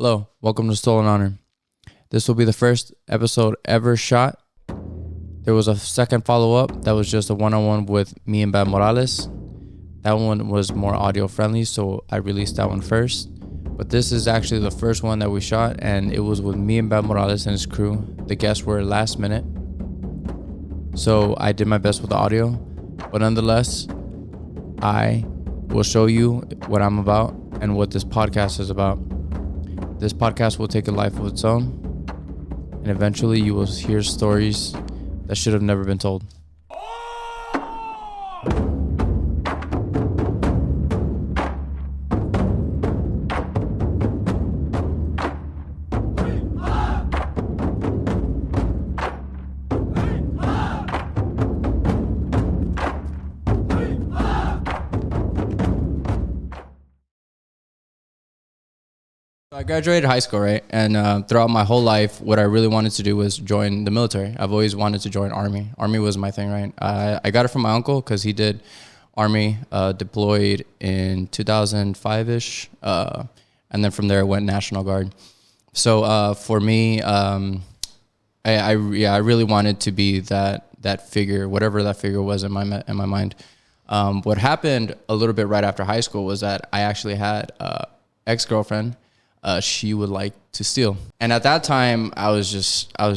Hello, welcome to Stolen Honor. This will be the first episode ever shot. There was a second follow-up that was just a one-on-one with me and Bad Morales. That one was more audio friendly, so I released that one first. But this is actually the first one that we shot, and it was with me and Bad Morales and his crew. The guests were last minute, so I did my best with the audio. But nonetheless, I will show you what I'm about and what this podcast is about. This podcast will take a life of its own, and eventually you will hear stories that should have never been told. I graduated high school, right? And throughout my whole life, what I really wanted to do was join the military. I've always wanted to join Army. Army was my thing, right? I got it from my uncle because he did Army, deployed in 2005-ish. And then from there, I went National Guard. So for me, I really wanted to be that figure, whatever that figure was in my mind. What happened a little bit right after high school was that I actually had ex-girlfriend. She would like to steal, and at that time I was just on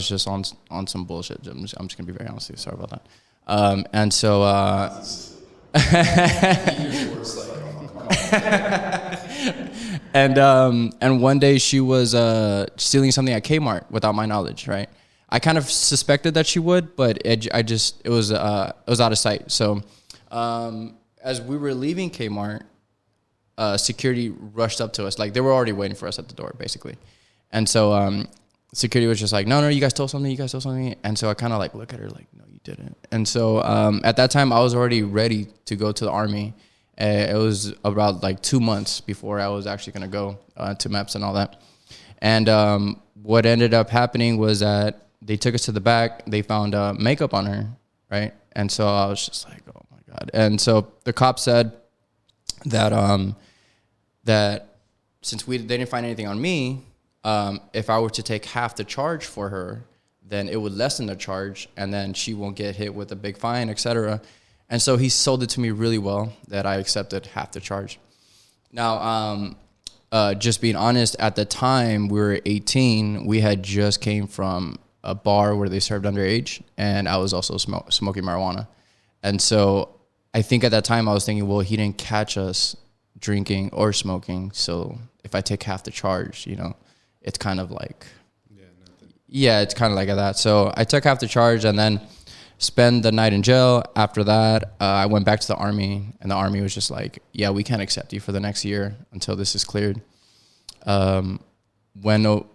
some bullshit. I'm just gonna be very honest with you. Sorry about that. And so and one day she was stealing something at Kmart without my knowledge. Right, I kind of suspected that she would, but it was out of sight. So as we were leaving Kmart, security rushed up to us. Like, they were already waiting for us at the door, basically. And so security was just like, no, you guys stole something. And so I kind of like look at her like, no, you didn't. And so at that time, I was already ready to go to the Army. It was about like 2 months before I was actually going to go to MEPS and all that. And what ended up happening was that they took us to the back. They found makeup on her, right? And so I was just like, oh, my God. And so the cop said that since they didn't find anything on me, if I were to take half the charge for her, then it would lessen the charge, and then she won't get hit with a big fine, etc. And so he sold it to me really well that I accepted half the charge. Now, just being honest, at the time we were 18, we had just came from a bar where they served underage, and I was also smoking marijuana. And so I think at that time I was thinking, well, he didn't catch us drinking or smoking, so if I take half the charge, it's kind of like, it's kind of like that. So I took half the charge and then spent the night in jail. After that, I went back to the Army, and the Army was just like, yeah, we can't accept you for the next year until this is cleared. When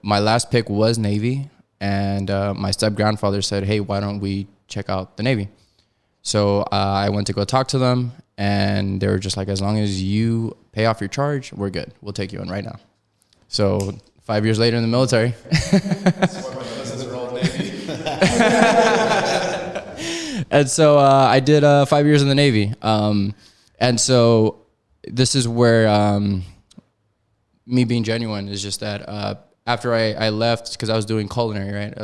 my last pick was Navy, and my step-grandfather said, hey, why don't we check out the Navy? So I went to go talk to them, and they were just like, as long as you pay off your charge, we're good. We'll take you in right now. So 5 years later in the military. And so I did 5 years in the Navy. And so this is where me being genuine is just that after I left, because I was doing culinary, right?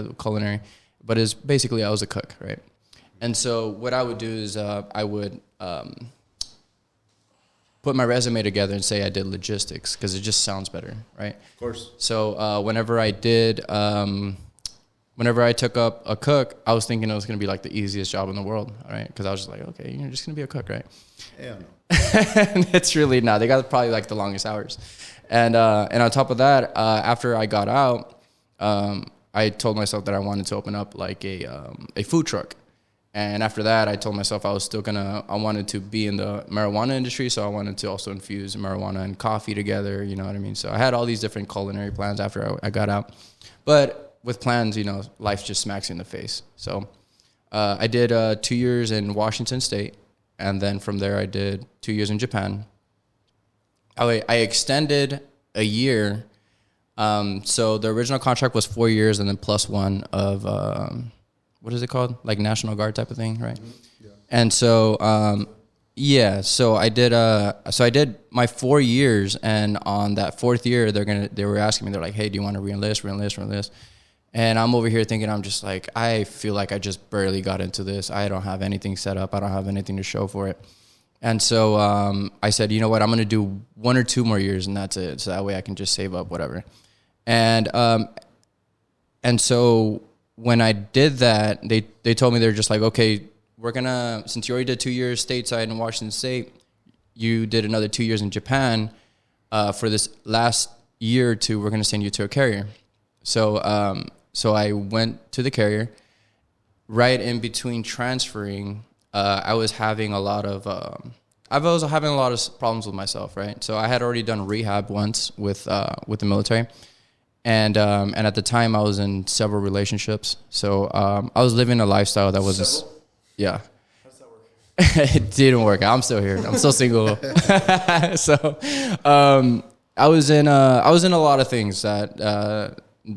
But it's basically I was a cook, right? And so what I would do is I would put my resume together and say I did logistics, because it just sounds better, right? Of course. So whenever I took up a cook, I was thinking it was going to be like the easiest job in the world, right? Because I was just like, okay, you're just going to be a cook, right? Yeah. And it's really not. They got probably like the longest hours. And on top of that, after I got out, I told myself that I wanted to open up like a food truck. And after that, I told myself I wanted to be in the marijuana industry, so I wanted to also infuse marijuana and coffee together, you know what I mean? So I had all these different culinary plans after I got out. But with plans, life just smacks you in the face. So I did 2 years in Washington State, and then from there I did 2 years in Japan. I extended a year. So the original contract was 4 years and then plus one of... what is it called? Like National Guard type of thing, right? Mm-hmm. Yeah. And so Yeah, so I did. So I did my 4 years, and on that fourth year, they were asking me. They're like, "Hey, do you want to reenlist?" And I'm over here thinking, I'm just like, I feel like I just barely got into this. I don't have anything set up. I don't have anything to show for it. And so I said, you know what? I'm gonna do 1 or 2 more years, and that's it. So that way I can just save up whatever. And so when I did that, they told me, they're just like, okay, since you already did 2 years stateside in Washington State, you did another 2 years in Japan. For this last year or two, we're gonna send you to a carrier. So I went to the carrier. Right in between transferring, I was having a lot of problems with myself, right? So I had already done rehab once with the military. And at the time, I was in several relationships. So I was living a lifestyle that wasn't. Yeah. How's that work? It didn't work out. I'm still here. I'm still single. So I was in a lot of things that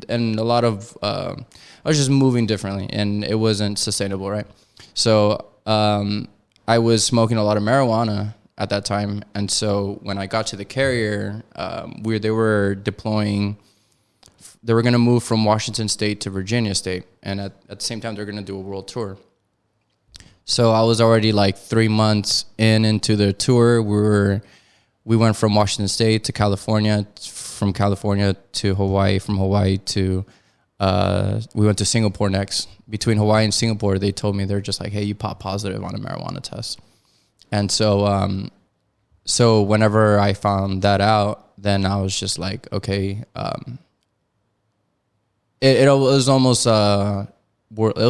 and a lot of I was just moving differently, and it wasn't sustainable, right? So I was smoking a lot of marijuana at that time, and so when I got to the carrier, they were deploying. They were going to move from Washington State to Virginia State, and at the same time, they're going to do a world tour. So I was already like 3 months into the tour. We went from Washington State to California, from California to Hawaii, from Hawaii to we went to Singapore next. Between Hawaii and Singapore, they told me, they're just like, hey, you pop positive on a marijuana test. And so so whenever I found that out, then I was just like, okay. It was almost it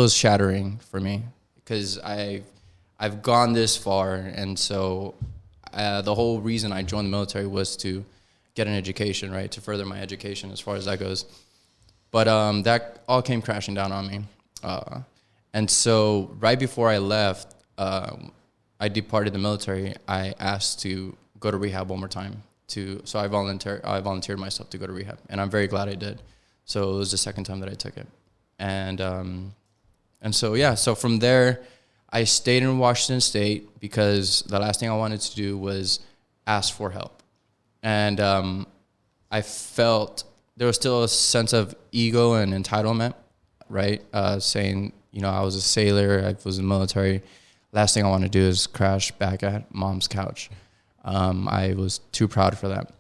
was shattering for me, because I've gone this far, and so the whole reason I joined the military was to get an education, right, to further my education as far as that goes. But that all came crashing down on me, and so right before I left, I departed the military. I asked to go to rehab one more time. So I volunteered myself to go to rehab, and I'm very glad I did. So it was the second time that I took it. And so, yeah, so from there, I stayed in Washington State because the last thing I wanted to do was ask for help. And I felt there was still a sense of ego and entitlement, right? Saying, I was a sailor, I was in the military. Last thing I want to do is crash back at mom's couch. I was too proud for that.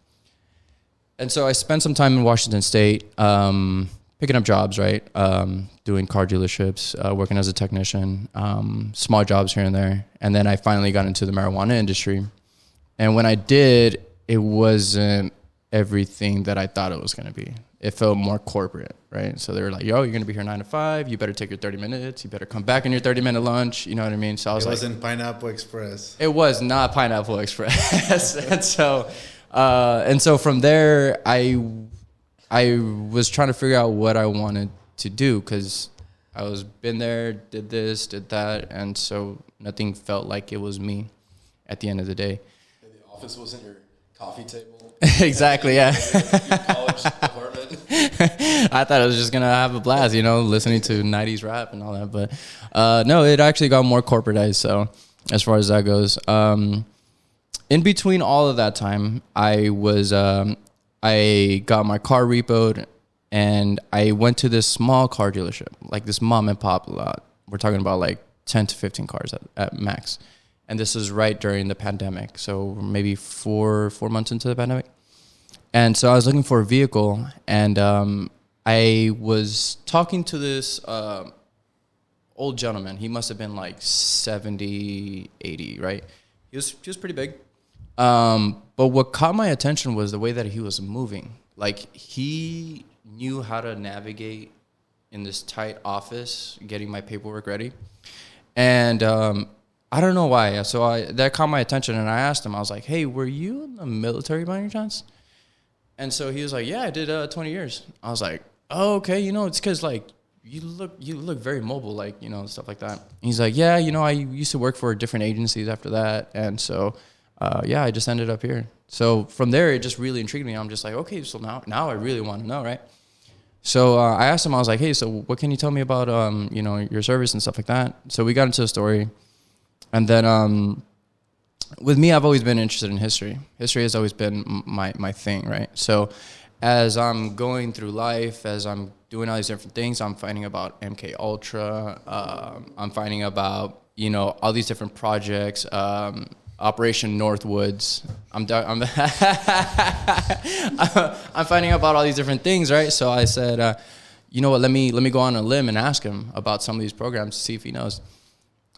And so I spent some time in Washington State, picking up jobs, right? Doing car dealerships, working as a technician, small jobs here and there. And then I finally got into the marijuana industry. And when I did, it wasn't everything that I thought it was going to be. It felt more corporate, right? So they were like, yo, you're going to be here 9 to 5. You better take your 30 minutes. You better come back in your 30-minute lunch. You know what I mean? So I was like. It wasn't Pineapple Express. It was not Pineapple Express. And so from there, I was trying to figure out what I wanted to do, because I was been there, did this, did that, and so nothing felt like it was me at the end of the day. And the office wasn't your coffee table. Exactly, yeah. Your college apartment. I thought I was just gonna have a blast, listening to 90s rap and all that, but no, it actually got more corporatized. So as far as that goes. In between all of that time, I got my car repoed, and I went to this small car dealership, like this mom and pop lot. We're talking about like 10 to 15 cars at max. And this was right during the pandemic. So maybe four months into the pandemic. And so I was looking for a vehicle, and I was talking to this old gentleman. He must have been like 70, 80, right? He was pretty big. But what caught my attention was the way that he was moving. Like, he knew how to navigate in this tight office, getting my paperwork ready. And I don't know why. So that caught my attention, and I asked him, I was like, hey, were you in the military by any chance? And so he was like, yeah, I did 20 years. I was like, oh, okay, it's because, like, you look very mobile, like, stuff like that. And he's like, yeah, I used to work for different agencies after that. And so, yeah, I just ended up here. So from there, it just really intrigued me. I'm just like, okay, so now I really want to know, right? So I asked him, I was like, hey, so what can you tell me about, your service and stuff like that? So we got into the story. And then with me, I've always been interested in history. History has always been my thing, right? So as I'm going through life, as I'm doing all these different things, I'm finding about MK Ultra. I'm finding about, all these different projects, Operation Northwoods. I'm finding out about all these different things, right? So I said, you know what, let me go on a limb and ask him about some of these programs to see if he knows.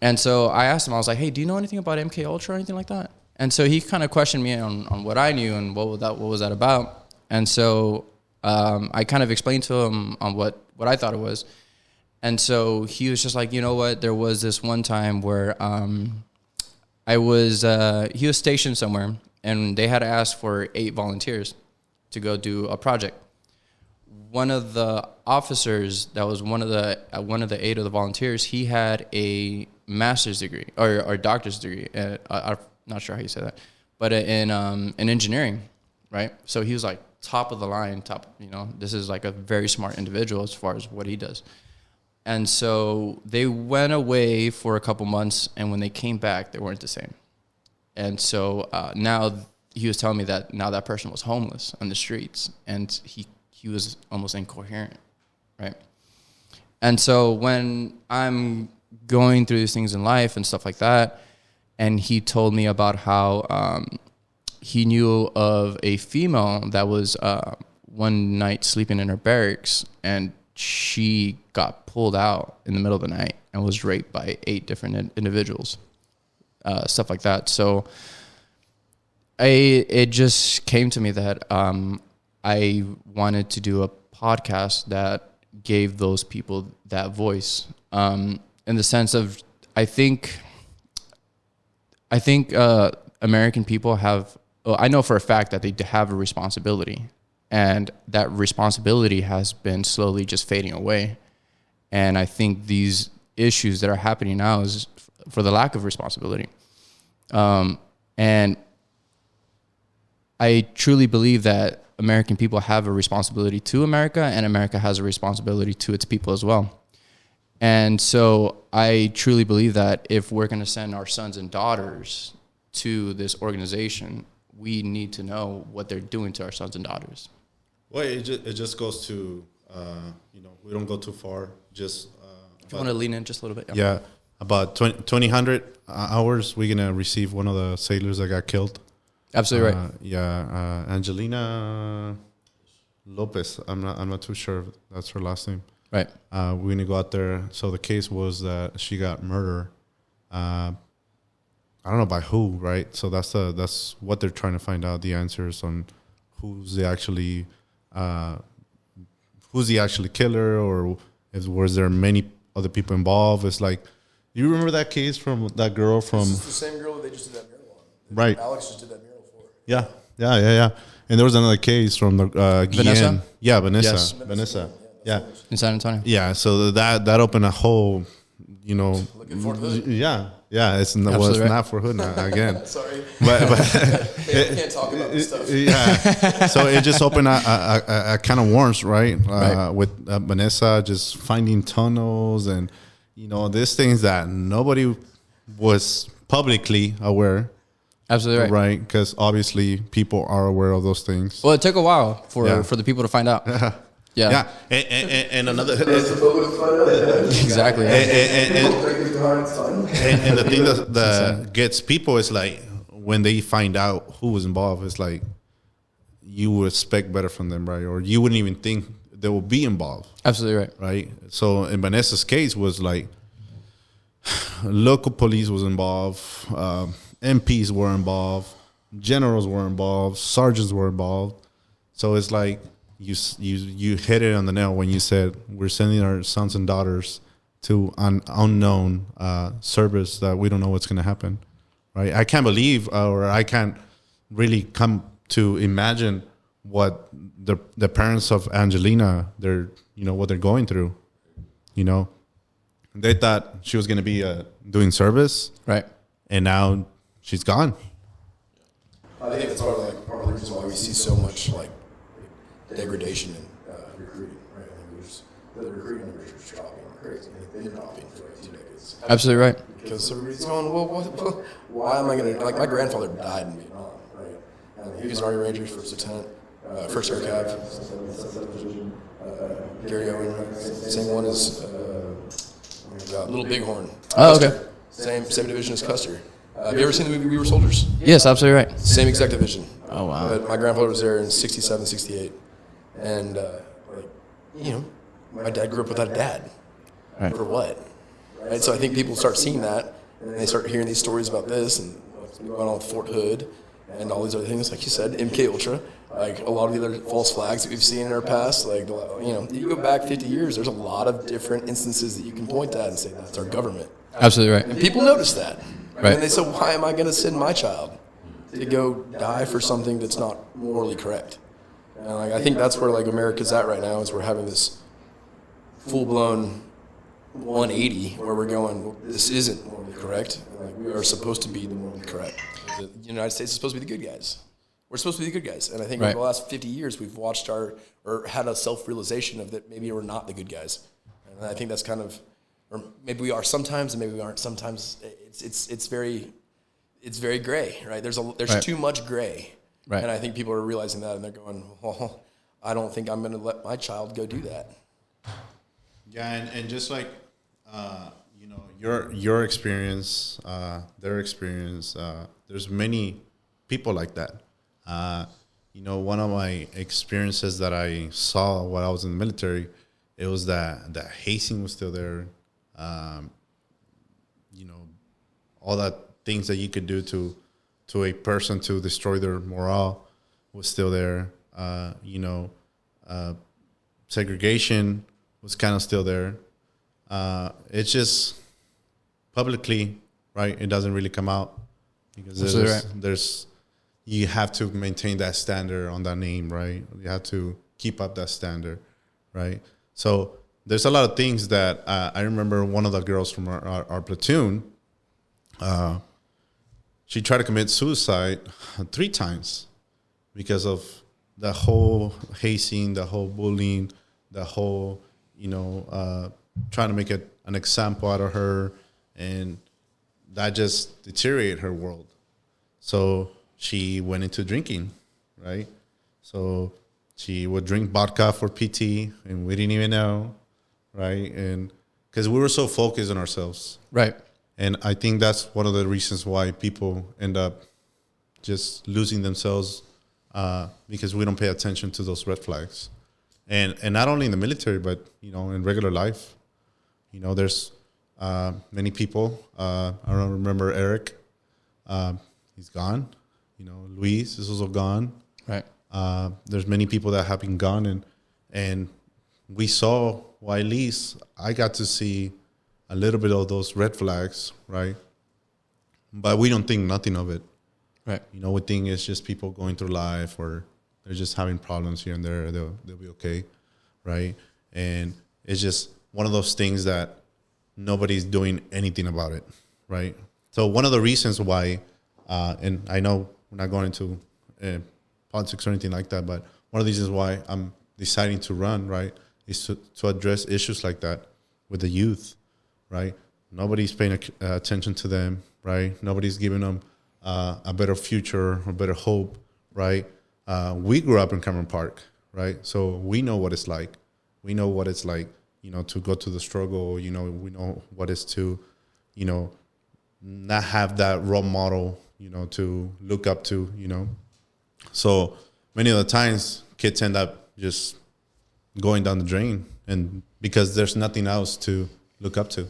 And so I asked him, I was like, hey, do you know anything about MK Ultra or anything like that? And so he kind of questioned me on what I knew and what was that about. And so I kind of explained to him on what I thought it was. And so he was just like, you know what, there was this one time where he was stationed somewhere, and they had asked for 8 volunteers to go do a project. One of the officers that was one of the 8 of the volunteers, he had a master's degree or doctor's degree. I'm not sure how you say that, but in engineering, right? So he was like top of the line, this is like a very smart individual as far as what he does. And so they went away for a couple months, and when they came back, they weren't the same. And so now he was telling me that now that person was homeless on the streets, and he was almost incoherent, right? And so when I'm going through these things in life and stuff like that, and he told me about how he knew of a female that was one night sleeping in her barracks, and she got pulled out in the middle of the night and was raped by 8 different individuals, stuff like that. So it just came to me that I wanted to do a podcast that gave those people that voice, in the sense of I think American people have. Well, I know for a fact that they have a responsibility, and that responsibility has been slowly just fading away. And I think these issues that are happening now is for the lack of responsibility. And I truly believe that American people have a responsibility to America, and America has a responsibility to its people as well. And so I truly believe that if we're going to send our sons and daughters to this organization, we need to know what they're doing to our sons and daughters. Well, it just goes to, we don't go too far. Just if you want to lean in just a little bit. Yeah, about 2000 hours, we're going to receive one of the sailors that got killed. Absolutely right. Angelina Lopez. I'm not too sure if that's her last name. Right. We're going to go out there. So the case was that she got murdered. I don't know by who, right? So that's what they're trying to find out, the answers on who's the actually killer, or was there many other people involved? It's like, you remember that case from that girl from? This is the same girl that they just did that mural on. Right. Alex just did that mural for. Yeah. And there was another case from the Vanessa? Yeah, Vanessa. Yes. Vanessa. Yeah. In San Antonio. Yeah. So that opened a whole, Looking for hood. Yeah, it's Absolutely right. not for hood now, again. Sorry. But We can't talk about this stuff. yeah, so it just opened a kind of warrants, right? Right. With Vanessa just finding tunnels and these things that nobody was publicly aware. Absolutely right. Right, because obviously people are aware of those things. Well, it took a while for the people to find out. Yeah. And another Exactly. And the thing that gets people is like when they find out who was involved, it's like you would expect better from them, right? Or you wouldn't even think they will be involved. Absolutely right. Right. So in Vanessa's case was like local police was involved, MPs were involved, generals were involved, sergeants were involved. So it's like you hit it on the nail when you said we're sending our sons and daughters to an unknown service that we don't know what's going to happen, right? I can't believe, or I can't really come to imagine what the parents of Angelina, what they're going through. They thought she was going to be doing service, Right. and now she's gone. I think that's part of the reason why we see so much degradation in recruiting, right? the recruiting numbers are dropping like crazy. They've been dropping for like 2 decades. Absolutely right. Because everybody's going, well, why am I going to, like, my grandfather died in Vietnam, right? And he was an Army Ranger, first lieutenant, first air cav, Gary Owen, right? Same one as Little Bighorn. Oh, okay. Custer. Same division as Custer. Have you ever seen the movie We Were Soldiers? Yes, absolutely right. Same exact division. Oh, wow. But my grandfather was there in 67, 68. And, like, you know, my dad grew up without a dad. Right. For what? Right? So I think people start seeing that, and they start hearing these stories about this, and what's going on with Fort Hood, and all these other things, like you said, MK Ultra, like a lot of the other false flags that we've seen in our past. Like, you know, you go back 50 years, there's a lot of different instances that you can point at and say that's our government. Absolutely right. And people notice that. Right. And they say, why am I going to send my child to go die for something that's not morally correct? And like, I think that's where like America's at right now, is we're having this full-blown 180 where we're going, well, this isn't morally correct. Like, we are supposed to be the morally correct. The United States is supposed to be the good guys. We're supposed to be the good guys. And I think Right. over the last 50 years, we've watched or had a self-realization of that maybe we're not the good guys. And I think that's kind of, or maybe we are sometimes and maybe we aren't sometimes. It's very gray, right? There's Right. too much gray. Right. And I think people are realizing that, and they're going, well, I don't think I'm going to let my child go do that. Yeah, and just like you know, your experience, their experience. There's many people like that. You know, one of my experiences that I saw while I was in the military, it was that hazing was still there. You know, all that things that you could do to a person to destroy their morale was still there. You know, segregation was kind of still there. It's just publicly, right? It doesn't really come out because there's you have to maintain that standard on that name, right? You have to keep up that standard, right? So there's a lot of things that I remember. One of the girls from our platoon, she tried to commit suicide 3 times because of the whole hazing, the whole bullying, the whole, you know, trying to make an example out of her, and that just deteriorated her world. So she went into drinking, right? So she would drink vodka for PT, and we didn't even know, right? And because we were so focused on ourselves. Right. And I think that's one of the reasons why people end up just losing themselves, because we don't pay attention to those red flags. And not only in the military, but, you know, in regular life. You know, there's many people. I don't remember Eric. He's gone. You know, Luis is also gone. Right. There's many people that have been gone, and we saw, well, at least I got to see a little bit of those red flags, right? But we don't think nothing of it. Right. You know, we think it's just people going through life, or they're just having problems here and there. They'll be okay, right? And it's just one of those things that nobody's doing anything about it, right? So one of the reasons why, and I know we're not going into politics or anything like that, but one of the reasons why I'm deciding to run, right, is to address issues like that with the youth, right? Nobody's paying attention to them, right? Nobody's giving them a better future or better hope, right? We grew up in Cameron Park, right? So we know what it's like. We know what it's like, you know, to go to the struggle. You know, we know what it's to, you know, not have that role model, you know, to look up to, you know. So many of the times kids end up just going down the drain, and because there's nothing else to look up to,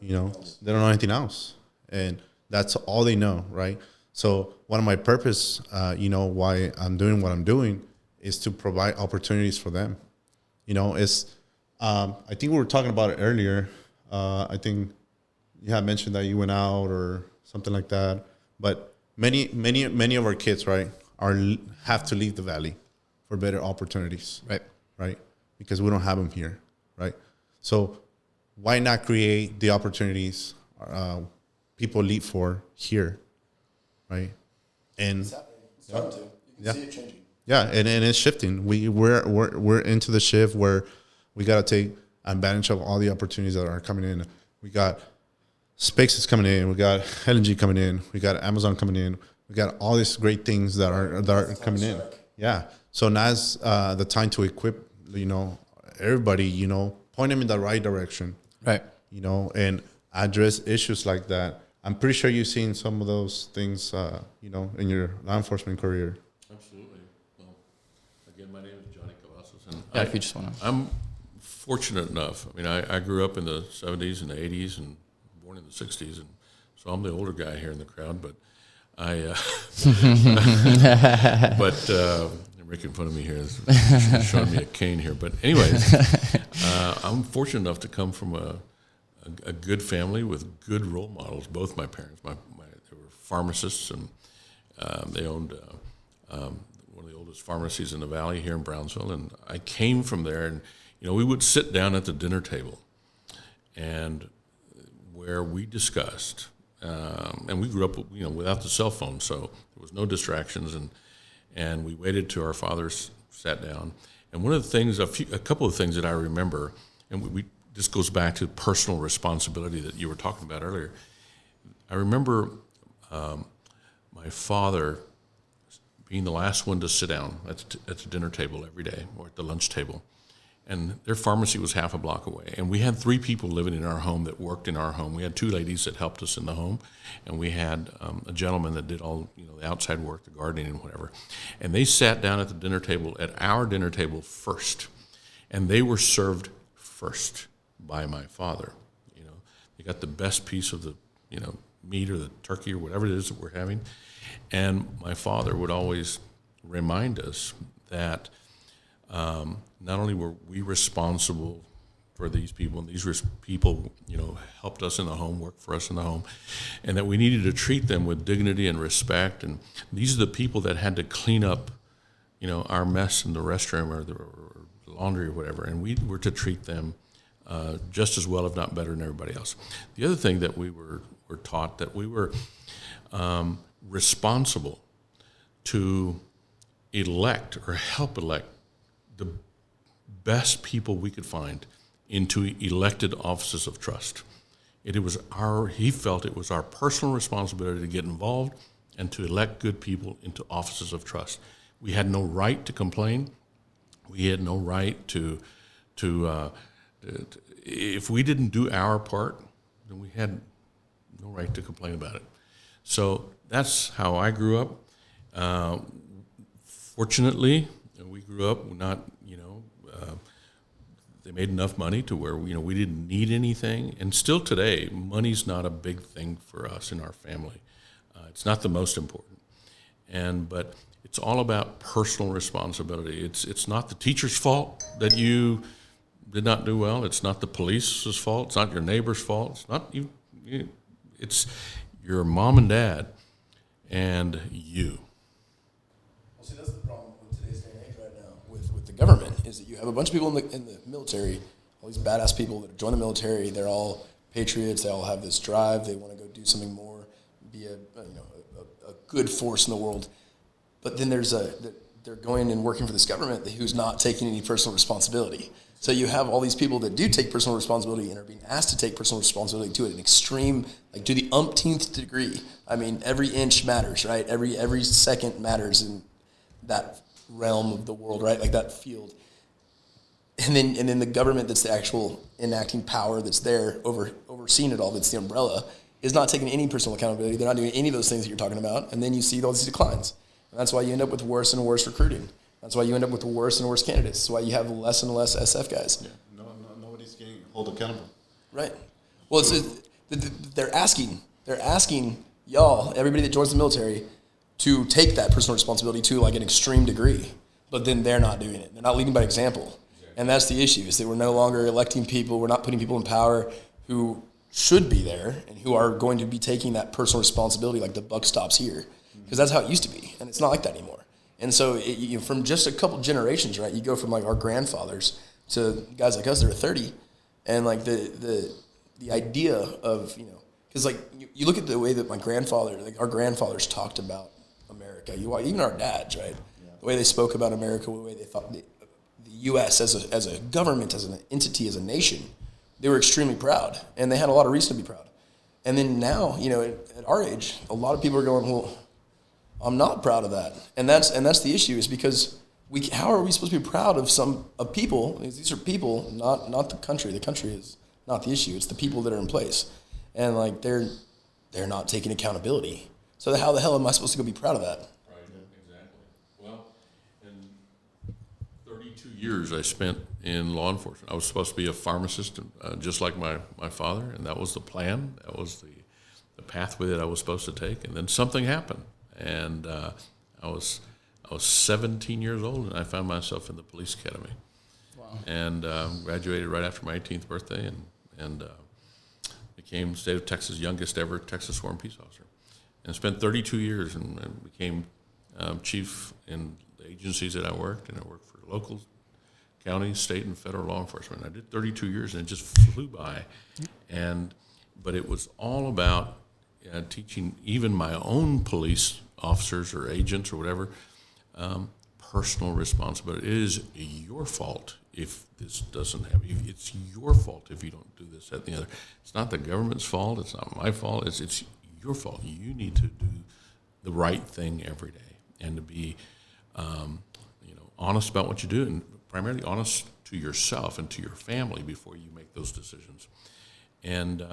you know, they don't know anything else, and that's all they know, right? So one of my purpose, you know, why I'm doing what I'm doing is to provide opportunities for them. You know, it's, I think we were talking about it earlier. I think you had mentioned that you went out or something like that, but many of our kids, right, have to leave the valley for better opportunities, right? Because we don't have them here, right? So why not create the opportunities people leave for here, right? And It's happening. It's starting to. You can see it changing. yeah, and it's shifting. We're into the shift where we got to take advantage of all the opportunities that are coming in. We got SpaceX coming in. We got LNG coming in. We got Amazon coming in. We got all these great things that are coming in. Yeah. So now's the time to equip, everybody, point them in the right direction. Right. And address issues like that. I'm pretty sure you've seen some of those things, in your law enforcement career. Absolutely. Well, again, my name is Johnny Cavazos, and Yeah, if you just want to. I'm fortunate enough. I mean, I grew up in the 70s and the 80s and born in the 60s, and so I'm the older guy here in the crowd, but they're making fun of me here, showing me a cane here. But anyways, I'm fortunate enough to come from a good family with good role models. Both my parents, they were pharmacists, and they owned one of the oldest pharmacies in the valley here in Brownsville. And I came from there, and we would sit down at the dinner table, and where we discussed. And we grew up, without the cell phone, so there was no distractions, and we waited till our fathers sat down. And one of the things, a couple of things that I remember, and this goes back to personal responsibility that you were talking about earlier. I remember my father being the last one to sit down at the dinner table every day, or at the lunch table. And their pharmacy was half a block away. And we had 3 people living in our home that worked in our home. We had 2 ladies that helped us in the home, and we had a gentleman that did all the outside work, the gardening and whatever. And they sat down at the dinner table, at our dinner table first, and they were served first by my father. They got the best piece of the meat or the turkey or whatever it is that we're having. And my father would always remind us that not only were we responsible for these people, and these people, helped us in the home, worked for us in the home, and that we needed to treat them with dignity and respect. And these are the people that had to clean up, our mess in the restroom or the laundry or whatever, and we were to treat them just as well, if not better, than everybody else. The other thing that we were taught, that we were responsible to elect or help elect the best people we could find into elected offices of trust. He felt it was our personal responsibility to get involved and to elect good people into offices of trust. We had no right to complain. We had no right to if we didn't do our part, then we had no right to complain about it. So that's how I grew up. Fortunately, we grew up not, they made enough money to where, we didn't need anything. And still today, money's not a big thing for us in our family. It's not the most important. But it's all about personal responsibility. It's not the teacher's fault that you did not do well. It's not the police's fault. It's not your neighbor's fault. It's not you. It's your mom and dad and you. Well, see, that's the problem with today's day and age right now with the government, is that you have a bunch of people in the military, all these badass people that join the military. They're all patriots. They all have this drive. They want to go do something more, be a good force in the world. But then they're going and working for this government who's not taking any personal responsibility. So you have all these people that do take personal responsibility and are being asked to take personal responsibility to an extreme, like to the umpteenth degree. I mean, every inch matters, right? Every second matters in that realm of the world, right? Like that field. And then the government that's the actual enacting power that's there overseeing it all, that's the umbrella, is not taking any personal accountability. They're not doing any of those things that you're talking about. And then you see all these declines. And that's why you end up with worse and worse recruiting. That's why you end up with worse and worse candidates. That's why you have less and less SF guys. Yeah. Nobody's getting held accountable. Right. Well, they're asking y'all, everybody that joins the military, to take that personal responsibility to like an extreme degree. But then they're not doing it. They're not leading by example. And that's the issue, is that we're no longer electing people. We're not putting people in power who should be there and who are going to be taking that personal responsibility, like the buck stops here. Because that's how it used to be. And it's not like that anymore. And so from just a couple generations, right, you go from like our grandfathers to guys like us that are 30, and like the idea of, because like you look at the way that our grandfathers talked about America, even our dads, right, the way they spoke about America, the way they thought the U.S. as a government, as an entity, as a nation, they were extremely proud, and they had a lot of reason to be proud. And then now, you know, at our age, a lot of people are going, well, I'm not proud of that, and that's the issue, is because how are we supposed to be proud of people? These are people, not the country. The country is not the issue. It's the people that are in place, and like they're not taking accountability. So how the hell am I supposed to go be proud of that? Right, exactly. Well, in 32 years I spent in law enforcement. I was supposed to be a pharmacist, just like my father, and that was the plan. That was the pathway that I was supposed to take. And then something happened, and I was 17 years old, and I found myself in the police academy. Wow. And graduated right after my 18th birthday, and became state of Texas' youngest ever Texas sworn peace officer. And spent 32 years and became chief in the agencies that I worked, and I worked for local, county, state, and federal law enforcement. I did 32 years, and it just flew by. But it was all about teaching even my own police officers or agents or whatever personal responsibility. It is your fault if this doesn't happen. It's your fault if you don't do this, that, and the other. It's not the government's fault. It's not my fault. It's your fault. You need to do the right thing every day, and to be, honest about what you do, and primarily honest to yourself and to your family before you make those decisions. And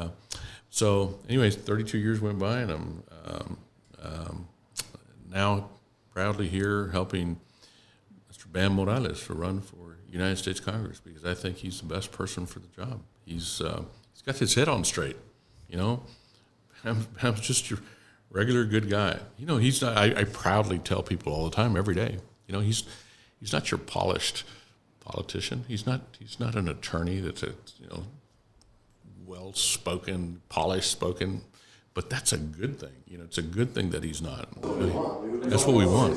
so, anyways, 32 years went by, and I'm now proudly here helping Mr. Bam Morales to run for United States Congress, because I think he's the best person for the job. He's got his head on straight, I'm just your regular good guy. He's not. I proudly tell people all the time, every day. He's not your polished politician. He's not an attorney that's well spoken, polished spoken. But that's a good thing. It's a good thing that he's not. That's what we want.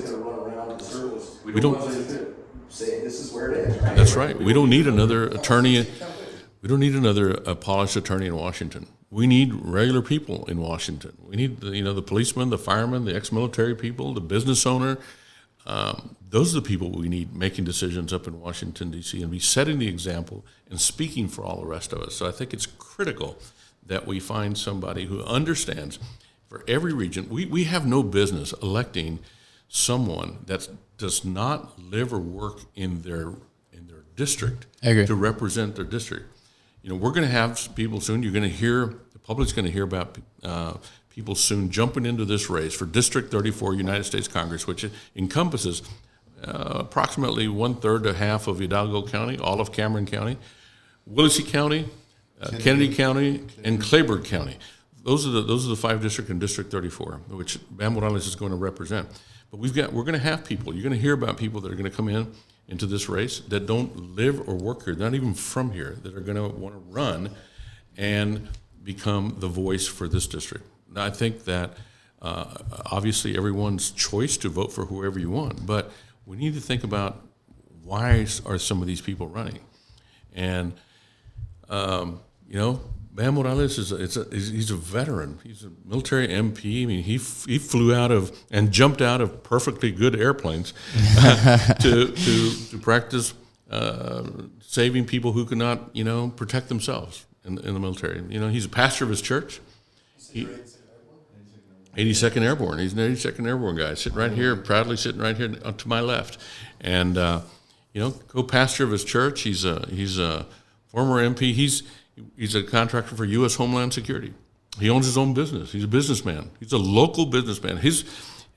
We don't say this is where it is. Right? That's right. We don't need another attorney. We don't need another polished attorney in Washington. We need regular people in Washington. We need the policemen, the firemen, the ex-military people, the business owner. Those are the people we need making decisions up in Washington, D.C., and be setting the example and speaking for all the rest of us. So I think it's critical that we find somebody who understands for every region. We have no business electing someone that does not live or work in their district to represent their district. We're going to have people soon. The public's going to hear about people soon jumping into this race for District 34 United States Congress, which encompasses approximately 1/3 to half of Hidalgo County, all of Cameron County, Willacy County, Kennedy County, and Clayburgh County. Those are the 5 districts in District 34, which Bam Morales is going to represent. But we're going to have people. You're going to hear about people that are going to come into this race that don't live or work here, not even from here, that are going to want to run and become the voice for this district. Now, I think that obviously everyone's choice to vote for whoever you want, but we need to think about why are some of these people running. And Bam Morales he's a veteran. He's a military MP. I mean, he flew out of and jumped out of perfectly good airplanes to practice saving people who cannot, protect themselves in the military. He's a pastor of his church. 82nd Airborne. He's an 82nd Airborne guy, sitting right here, proudly sitting right here to my left, and co-pastor of his church. He's a former MP. He's a contractor for U.S. Homeland Security. He owns his own business. He's a businessman. He's a local businessman. His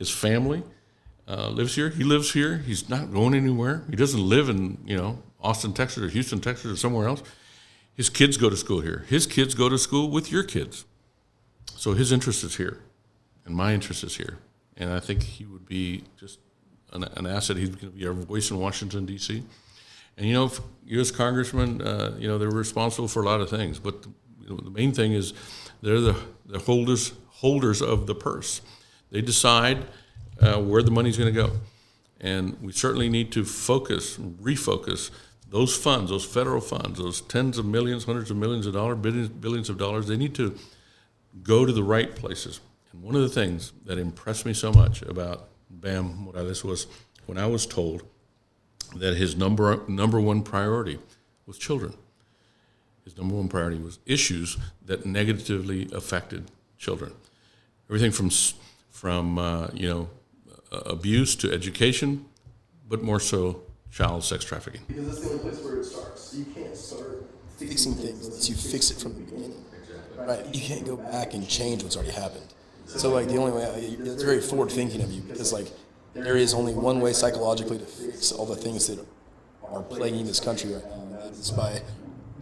family lives here. He lives here. He's not going anywhere. He doesn't live in Austin, Texas, or Houston, Texas, or somewhere else. His kids go to school here. His kids go to school with your kids. So his interest is here, and my interest is here. And I think he would be just an asset. He's going to be our voice in Washington, D.C. And, U.S. congressmen, they're responsible for a lot of things. But the main thing is they're the holders of the purse. They decide where the money's going to go. And we certainly need to refocus those funds, those federal funds, those tens of millions, hundreds of millions of dollars, billions of dollars. They need to go to the right places. And one of the things that impressed me so much about Bam Morales was when I was told that his number one priority was children. His number one priority was issues that negatively affected children. Everything from abuse to education, but more so child sex trafficking. Because that's the only place where it starts. You can't start fixing things unless you fix it from the beginning. Right? You can't go back and change what's already happened. So like the only way, it's very forward thinking of you, because like there is only one way psychologically to fix all the things that are plaguing this country right now, and that is by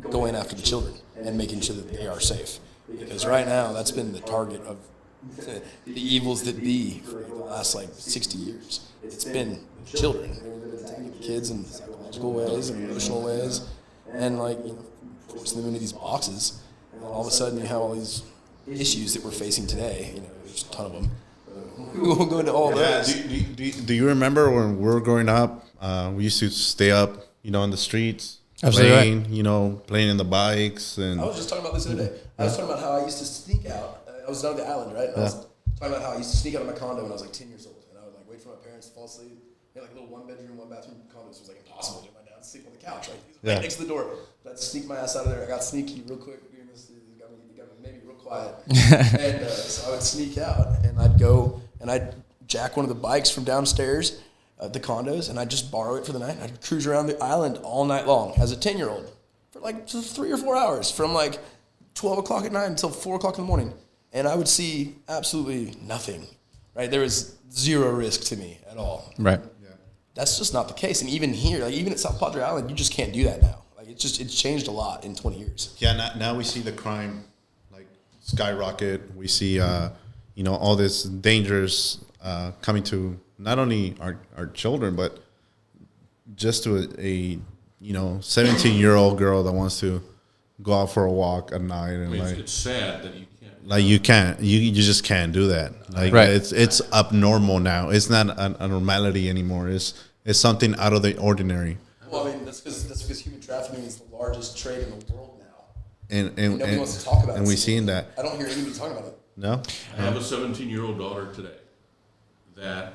going after the children and making sure that they are safe. Because right now that's been the target of the evils that be for the last like 60 years. It's been children. They've been attacking the kids in psychological ways and emotional ways, and like forcing them into these boxes. And all of a sudden you have all these issues that we're facing today. There's a ton of them. We won't go into all those. Do you remember when we were growing up? We used to stay up, in the streets, Absolutely playing in the bikes, and I was just talking about this the other day. I was talking about how I used to sneak out. I was down at the island, right? And I was talking about how I used to sneak out of my condo when I was like 10 years old, and I would like wait for my parents to fall asleep. They had like a little 1-bedroom, 1-bathroom condos. It was like impossible to get my dad to sleep on the couch, right next to the door. But I'd sneak my ass out of there. I got sneaky real quick doing this. It got me maybe real quiet. And so I would sneak out, and I'd go and I'd jack one of the bikes from downstairs at the condos, and I'd just borrow it for the night. I'd cruise around the island all night long as a 10-year-old for like 3 or 4 hours, from like 12 o'clock at night until 4 o'clock in the morning. And I would see absolutely nothing, right? There was zero risk to me at all. Right. That's just not the case. And even here, like even at South Padre Island, you just can't do that now. Like it's changed a lot in 20 years. Yeah, now we see the crime like skyrocket. We see all this dangers coming to not only our children, but just to a 17-year-old girl that wants to go out for a walk at night, and It's sad that you can't. Like you just can't do that. Like Right. it's abnormal now. It's not a normality anymore. It's something out of the ordinary. Well, I mean, that's because human trafficking is the largest trade in the world now. And Nobody wants to talk about it. And we've seen that. I don't hear anybody talking about it. No. I have a 17-year-old daughter today that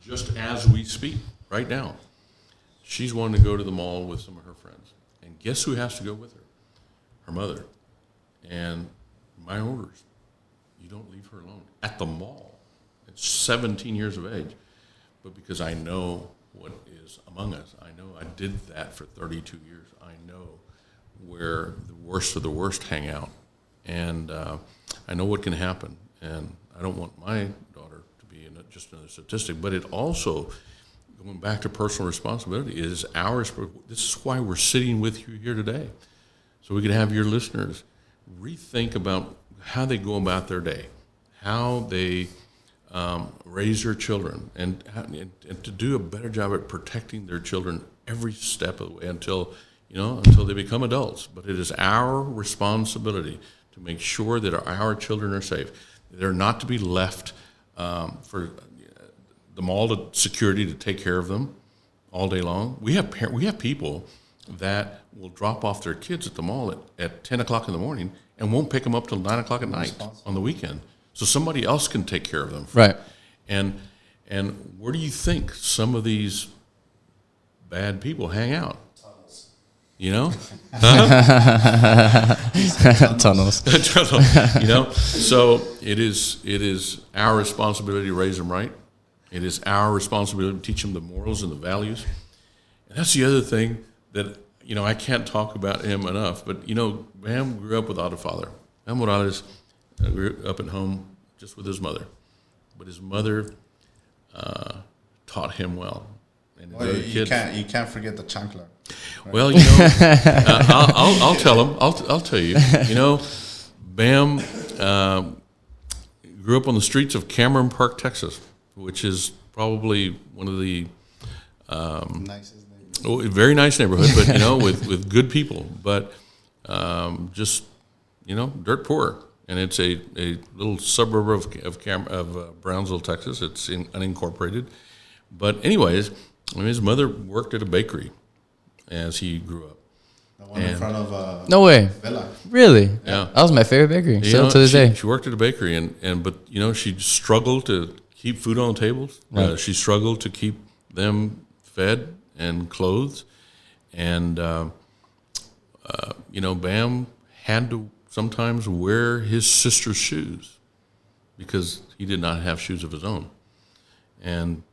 just as we speak right now, she's wanting to go to the mall with some of her friends. And guess who has to go with her? Her mother. And my orders, you don't leave her alone at the mall. It's 17 years of age. But because I know what is among us, I know I did that for 32 years. I know where the worst of the worst hang out. And I know what can happen. And I don't want my daughter to be just another statistic. But it also, going back to personal responsibility, is ours. This is why we're sitting with you here today. So we can have your listeners rethink about how they go about their day, how they raise their children, and to do a better job at protecting their children every step of the way until they become adults. But it is our responsibility to make sure that our children are safe. They're not to be left for the mall security to take care of them all day long. We have people that will drop off their kids at the mall at 10 o'clock in the morning and won't pick them up till 9 o'clock at night on the weekend. So somebody else can take care of them. Right. And where do you think some of these bad people hang out? Tunnels. So it is our responsibility to raise them right. It is our responsibility to teach them the morals and the values. And that's the other thing that, I can't talk about him enough. But, Bam grew up without a father. Bam Morales grew up at home just with his mother. But his mother taught him well. And You can't forget the chancla. Right? Well, I'll tell him. I'll tell you. Bam grew up on the streets of Cameron Park, Texas, which is probably one of the Nicest neighborhood. very nice neighborhood, but with good people, but just dirt poor. And it's a little suburb of Brownsville, Texas. It's unincorporated, but anyways, his mother worked at a bakery as he grew up. The one in front of No way. Villa. Really? Yeah. That was my favorite bakery. Still to this day. She worked at a bakery, but she struggled to keep food on the tables. Right. She struggled to keep them fed and clothes. And, Bam had to sometimes wear his sister's shoes because he did not have shoes of his own. And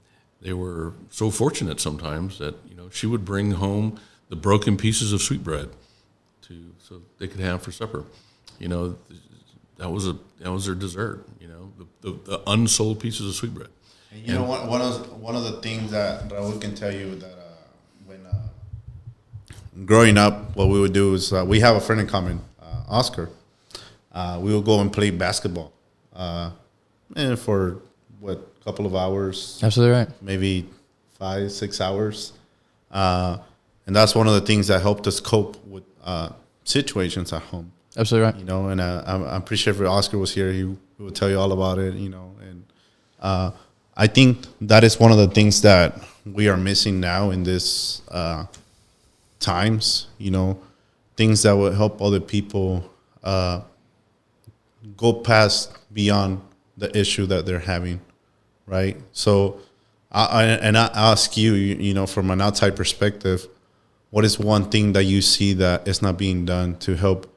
they were so fortunate sometimes that, she would bring home the broken pieces of sweetbread so they could have for supper. That was their dessert, the unsold pieces of sweetbread. And one of the things that Raul can tell you that when growing up, what we would do is we have a friend in common, Oscar. We would go and play basketball, and for a couple of hours. Absolutely right. Maybe 5-6 hours, and that's one of the things that helped us cope with situations at home. Absolutely right. And I'm pretty sure if Oscar was here, he would tell you all about it. And I think that is one of the things that we are missing now in this times. Things that would help other people go past beyond the issue that they're having, right? So, I ask you, from an outside perspective, what is one thing that you see that is not being done to help,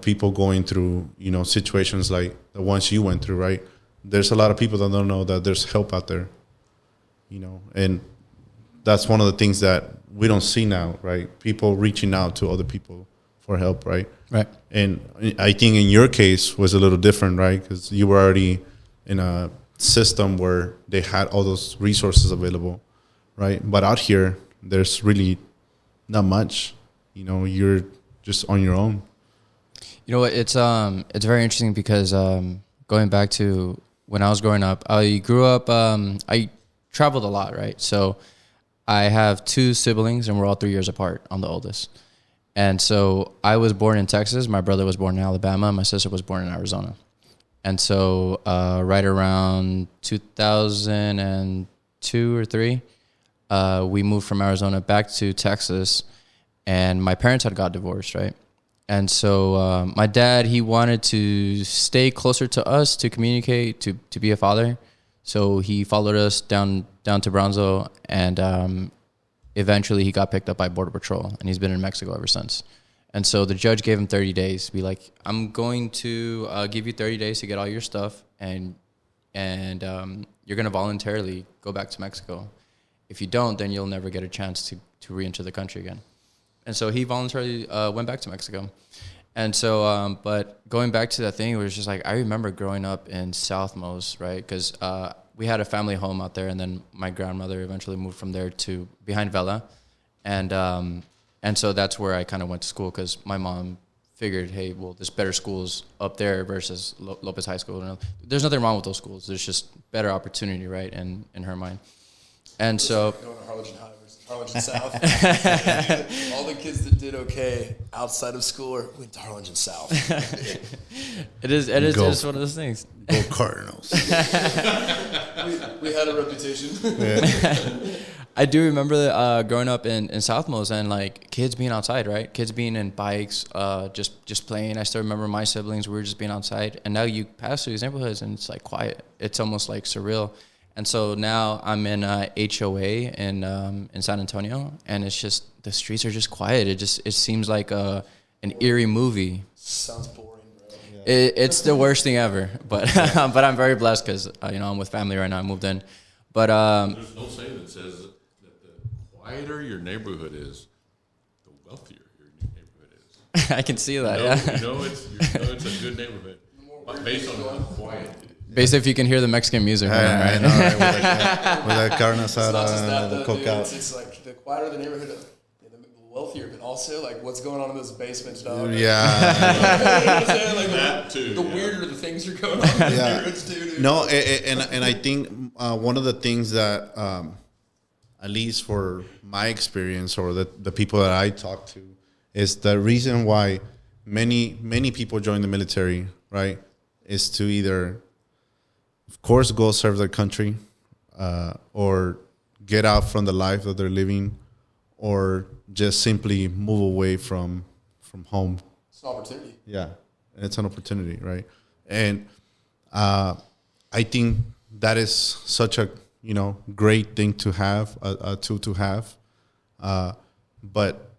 people going through, situations like the ones you went through, right? There's a lot of people that don't know that there's help out there, and that's one of the things that we don't see now, right? People reaching out to other people for help, right? Right. And I think in your case was a little different, right? Because you were already in a system where they had all those resources available, right? But out here, there's really not much. You're just on your own. You know what? It's very interesting because going back to when I was growing up, I grew up. I traveled a lot, right? So I have 2 siblings, and we're all 3 years apart. I'm the oldest, and so I was born in Texas. My brother was born in Alabama. My sister was born in Arizona, and so right around 2002 or 3, we moved from Arizona back to Texas, and my parents had got divorced, right? And so my dad, he wanted to stay closer to us to communicate, to be a father. So he followed us down to Brownsville, and eventually he got picked up by Border Patrol, and he's been in Mexico ever since. And so the judge gave him 30 days to be like, I'm going to give you 30 days to get all your stuff, and you're going to voluntarily go back to Mexico. If you don't, then you'll never get a chance to re-enter the country again. And so he voluntarily went back to Mexico. And so, but going back to that thing, it was just like, I remember growing up in Southmost, right? Because we had a family home out there, and then my grandmother eventually moved from there to behind Vela. And so that's where I kind of went to school, because my mom figured, hey, well, there's better schools up there versus Lopez High School. There's nothing wrong with those schools. There's just better opportunity, right, in her mind. And so Going to Harlingen High versus Harlingen South. All the kids that did okay outside of school went to Harlingen South. it is just one of those things. Go Cardinals. we had a reputation. I do remember growing up in Southmost, and like kids being outside, right? Kids being in bikes, just playing. I still remember my siblings, we were just being outside. And now you pass through these neighborhoods and it's like quiet. It's almost like surreal. And so now I'm in HOA in San Antonio, and it's just, the streets are just quiet. It seems like an eerie movie. Sounds boring, bro. It's the worst thing ever, but but I'm very blessed because I'm with family right now. I moved in, but there's no saying that says that the quieter your neighborhood is, the wealthier your neighborhood is. I can see that. Yeah. It's a good neighborhood based on how quiet it is. Based if you can hear the Mexican music, right? I know, right? With that carne asada, It's not just that, the though, dude. cookout. It's like the quieter the neighborhood, the wealthier, but also like what's going on in those basements, dog. Yeah. You know what I'm saying? Like That too, the yeah. weirder the things are going on in the Yeah. neighborhoods too, dude. No, and I think one of the things that, at least for my experience or the people that I talk to, is the reason why many people join the military, right, is to either, of course, go serve their country, or get out from the life that they're living, or just simply move away from home. It's an opportunity. Yeah, and it's an opportunity, right? And I think that is such a great thing to have, a tool to have, But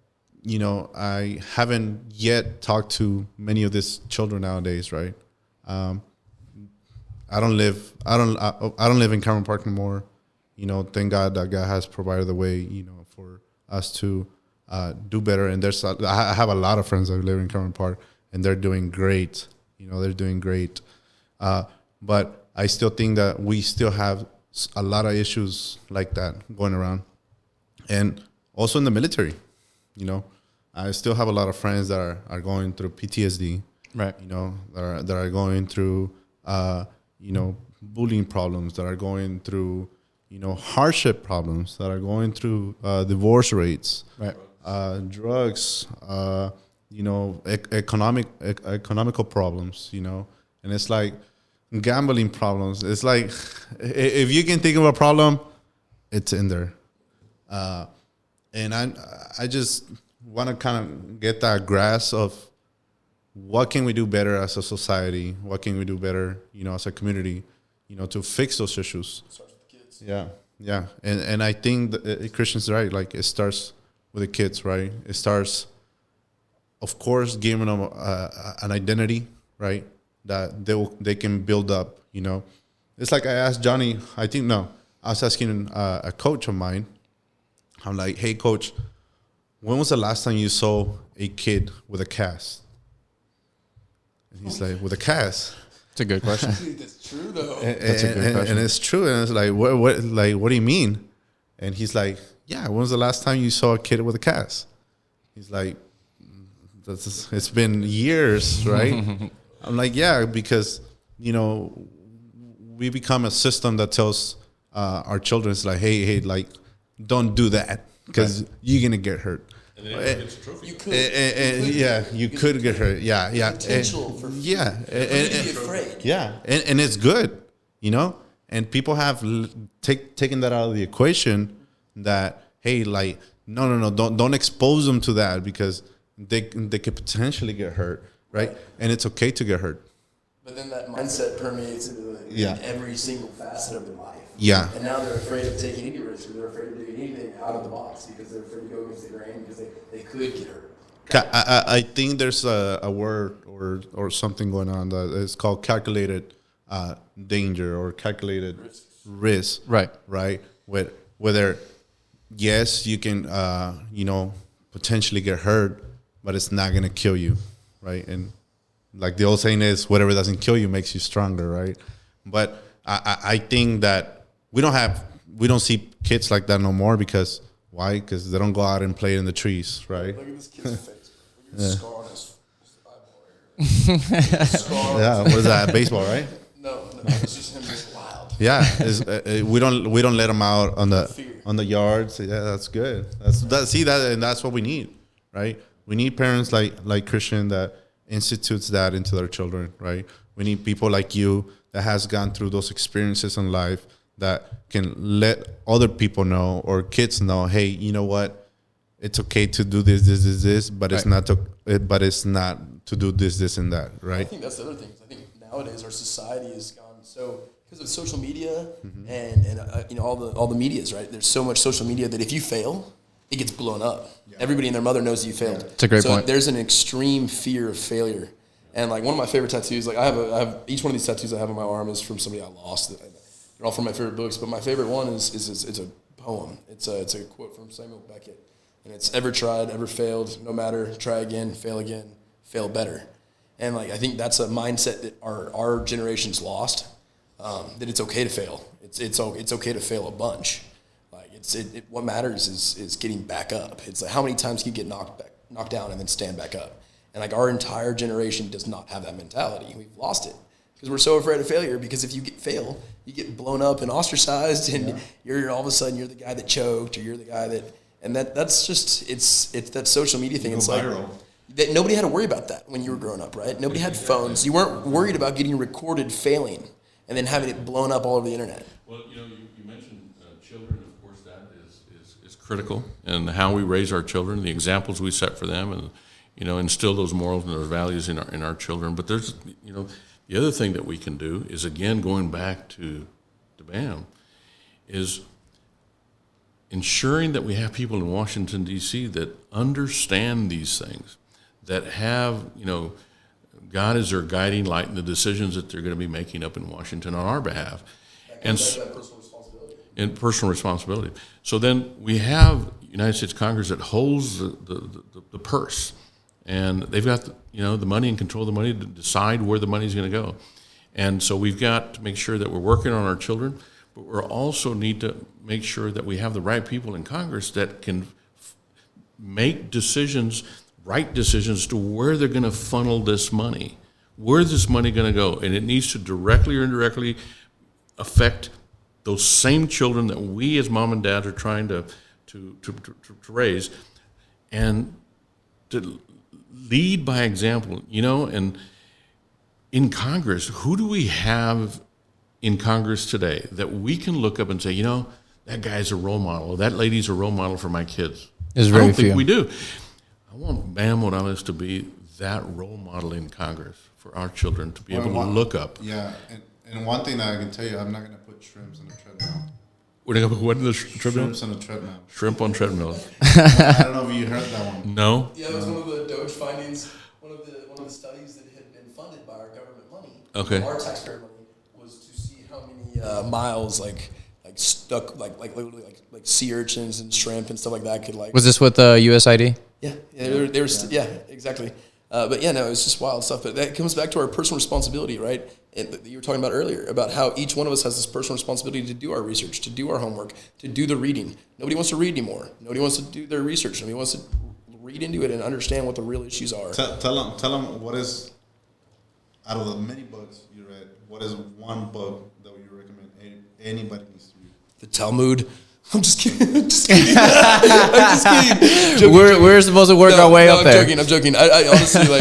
I haven't yet talked to many of these children nowadays, right? I don't live in Cameron Park anymore. Thank God that God has provided the way, for us to do better. And I have a lot of friends that live in Cameron Park, and they're doing great. They're doing great. But I still think that we still have a lot of issues like that going around, and also in the military. I still have a lot of friends that are going through PTSD. Right. That are going through bullying problems, that are going through hardship problems, that are going through divorce rates, right, drugs, economical problems, and it's like gambling problems. It's like if you can think of a problem, it's in there. And I just want to kind of get that grasp of what can we do better as a society? What can we do better, as a community, to fix those issues? It starts with the kids. Yeah. And I think that Christian's right. Like, it starts with the kids, right? It starts, of course, giving them an identity, right? That they can build up, It's like I asked Johnny, I was asking a coach of mine. I'm like, hey, coach, when was the last time you saw a kid with a cast? And he's like, with a cast? It's a good question. That's true, though. That's a good question. And it's true. And it's like, what do you mean? And he's like, yeah, when was the last time you saw a kid with a cast? He's like, it's been years, right? I'm like, yeah, because, we become a system that tells our children, it's like, hey, like, don't do that because you're going to get hurt. And then everyone gets a trophy. You could get hurt. Yeah. Potential for yeah. be afraid. Yeah. And it's good, and people have taken that out of the equation that, hey, like, no, don't expose them to that because they could potentially get hurt, right? And it's okay to get hurt. But then that mindset permeates into every single facet of their life. Yeah. And now they're afraid of taking any risk, or they're afraid of doing anything out of the box because they're afraid to go against the grain because they could get hurt. I think there's a word or something going on that is called calculated danger or calculated risk. Right. Right. Whether yes, you can potentially get hurt, but it's not gonna kill you, right? And like the old saying is, whatever doesn't kill you makes you stronger, right? But I think that we don't see kids like that no more because why? Because they don't go out and play in the trees, right? Look at this kid's face. Look at the scar on his eyeball here. Yeah, what is that? Baseball, right? No, it's just him being wild. Yeah, we don't let them out on the yards. Yeah, that's good. That's what we need, right? We need parents like Christian that institutes that into their children, right? We need people like you that has gone through those experiences in life that can let other people know or kids know, hey, you know what? It's okay to do this, but it's not to do this, and that, right? I think that's the other thing. I think nowadays our society has gone so because of social media and all the medias, right? There's so much social media that if you fail, it gets blown up. Yeah. Everybody and their mother knows you failed. It's a great point. There's an extreme fear of failure. And like one of my favorite tattoos, like I have each one of these tattoos I have on my arm is from somebody I lost. They're all from my favorite books, but my favorite one is a poem. It's a quote from Samuel Beckett, and it's ever tried, ever failed, no matter, try again, fail better. And like I think that's a mindset that our generation's lost. That it's okay to fail. It's okay to fail a bunch. Like what matters is getting back up. It's like how many times can you get knocked down and then stand back up. And like our entire generation does not have that mentality. We've lost it because we're so afraid of failure. Because if you fail, you get blown up and ostracized, and you're all of a sudden you're the guy that choked, or you're the guy that. And that's just it's that social media thing. It's viral. Like that nobody had to worry about that when you were growing up, right? Nobody had phones. You weren't worried about getting recorded failing and then having it blown up all over the internet. Well, you mentioned children. Of course, that is critical, and how we raise our children, the examples we set for them, and instill those morals and those values in our children. But there's, the other thing that we can do is, again, going back to BAM, is ensuring that we have people in Washington, D.C. that understand these things, that have, God is their guiding light in the decisions that they're going to be making up in Washington on our behalf. And personal responsibility. So then we have United States Congress that holds the purse, and they've got the money and control of the money to decide where the money is going to go. And so we've got to make sure that we're working on our children, but we also need to make sure that we have the right people in Congress that can make decisions, right decisions, to where they're going to funnel this money. Where is this money going to go? And it needs to directly or indirectly affect those same children that we as mom and dad are trying to raise, and to lead by example, and in Congress, who do we have in Congress today that we can look up and say, that guy's a role model, or that lady's a role model for my kids? There's I very don't think few. we do. I want Bam Morales to be that role model in Congress for our children to be able to look up. Yeah, and one thing that I can tell you, I'm not going to put shrimps on a treadmill. We're going to put what in the treadmill? Shrimps on a treadmill. Shrimp on treadmills. I don't know if you heard that one. No? Yeah, it was one of the Doge findings. One of the studies that had been funded by our government money, Okay. our taxpayer money, was to see how many miles stuck literally like sea urchins and shrimp and stuff like that could Was this with USID? Yeah, they were yeah, exactly. But yeah, no, it's just wild stuff. But that comes back to our personal responsibility, right? And you were talking about earlier about how each one of us has this personal responsibility to do our research, to do our homework, to do the reading. Nobody wants to read anymore. Nobody wants to do their research. Nobody wants to read into it and understand what the real issues are. Tell them what is, out of the many books you read, what is one book that you recommend anybody needs to read? The Talmud. I'm just kidding. I'm just kidding. I'm just kidding. Joking, We're supposed to work our way up there. I'm joking. I honestly right.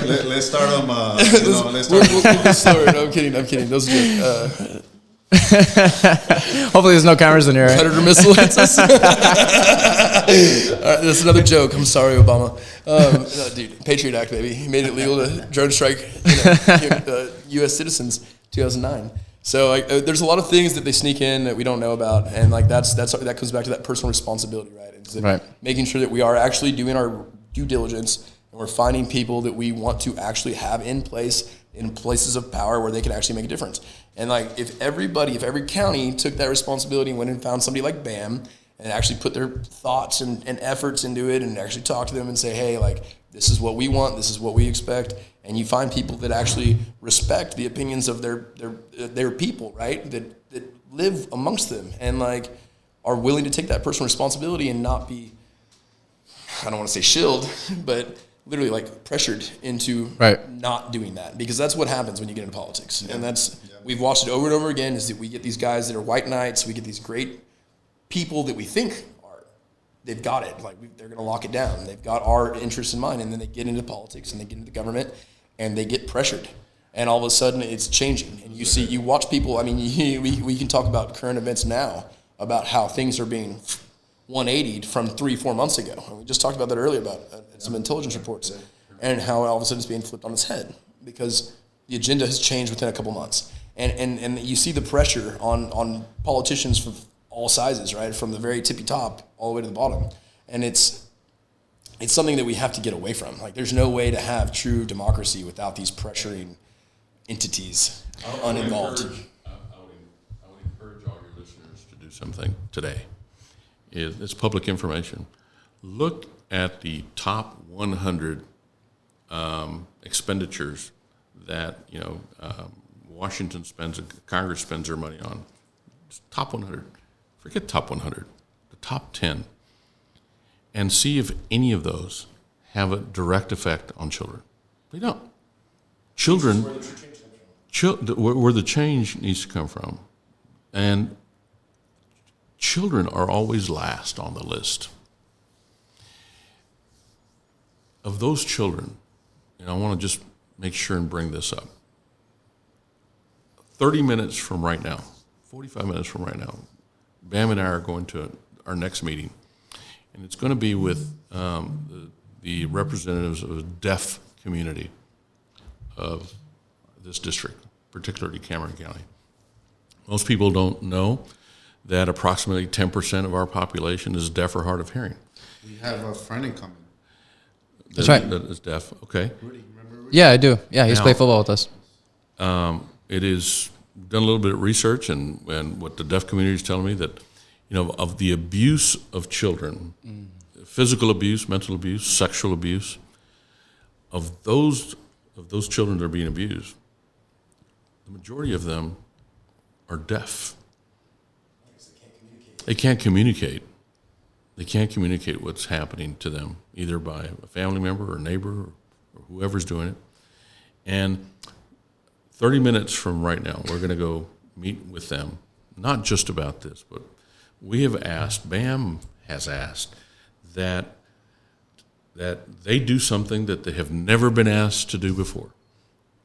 Let's start them. We'll get started. No, I'm kidding. Those are good. Hopefully there's no cameras in here. Right? Predator missile hits us. All right, that's another joke. I'm sorry, Obama. No, dude, Patriot Act, baby. He made it legal to drone strike U.S. citizens 2009. So there's a lot of things that they sneak in that we don't know about, and that comes back to that personal responsibility, right? Right. Making sure that we are actually doing our due diligence, and we're finding people that we want to actually have in place in places of power where they can actually make a difference. And if every county took that responsibility and went and found somebody like BAM and actually put their thoughts and efforts into it and actually talk to them and say, hey, this is what we want, this is what we expect, and you find people that actually respect the opinions of their people, right? That live amongst them and are willing to take that personal responsibility and not be, I don't want to say shilled, but literally pressured into not doing that, because that's what happens when you get into politics. Yeah. And we've watched it over and over again, is that we get these guys that are white knights, we get these great people that we think they've got it, they're going to lock it down, they've got our interests in mind, and then they get into politics and they get into government and they get pressured, and all of a sudden it's changing. And you watch people, we can talk about current events now, about how things are being 180'd from 3-4 months ago. And we just talked about that earlier about some intelligence reports, and how all of a sudden it's being flipped on its head because the agenda has changed within a couple months. And you see the pressure on politicians from all sizes, right? From the very tippy top all the way to the bottom. And it's something that we have to get away from. There's no way to have true democracy without these pressuring entities uninvolved. I would encourage all your listeners to do something today. It's public information. Look at the top 100 expenditures that Washington spends, Congress spends their money on. It's top 100. Forget top 100. The top 10, and see if any of those have a direct effect on children. They don't. Children, where the change needs to come from, and children are always last on the list. Of those children, I want to just make sure and bring this up. 30 minutes from right now, 45 minutes from right now, Bam and I are going to our next meeting, and it's going to be with the representatives of the deaf community of this district, particularly Cameron County. Most people don't know that approximately 10% of our population is deaf or hard of hearing. We have a friend in common. That's right. That is deaf. Okay. Rudy, remember Rudy? Yeah, I do. Yeah, he's Now- played football with us. It is done a little bit of research, and what the deaf community is telling me that, of the abuse of children, physical abuse, mental abuse, sexual abuse, of those children that are being abused, the majority of them are deaf. They can't communicate. They can't communicate what's happening to them, either by a family member or neighbor or whoever's doing it. And 30 minutes from right now, we're going to go meet with them, not just about this, but we have asked, BAM has asked, that they do something that they have never been asked to do before,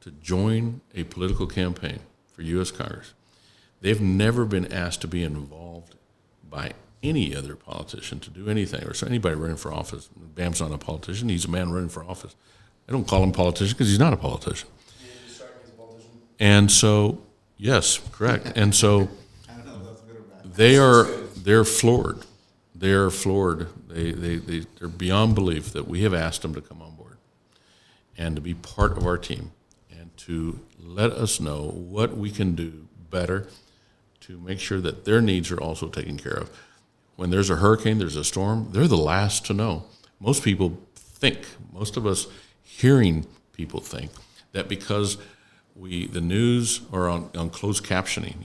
to join a political campaign for U.S. Congress. They've never been asked to be involved by any other politician to do anything, or so anybody running for office. BAM's not a politician. He's a man running for office. I don't call him a politician because he's not a politician. And so, yes, correct. And so they're floored. They're floored. They're beyond belief that we have asked them to come on board and to be part of our team and to let us know what we can do better to make sure that their needs are also taken care of. When there's a hurricane, there's a storm, they're the last to know. Most people think, most of us hearing people think, that because the news or on closed captioning,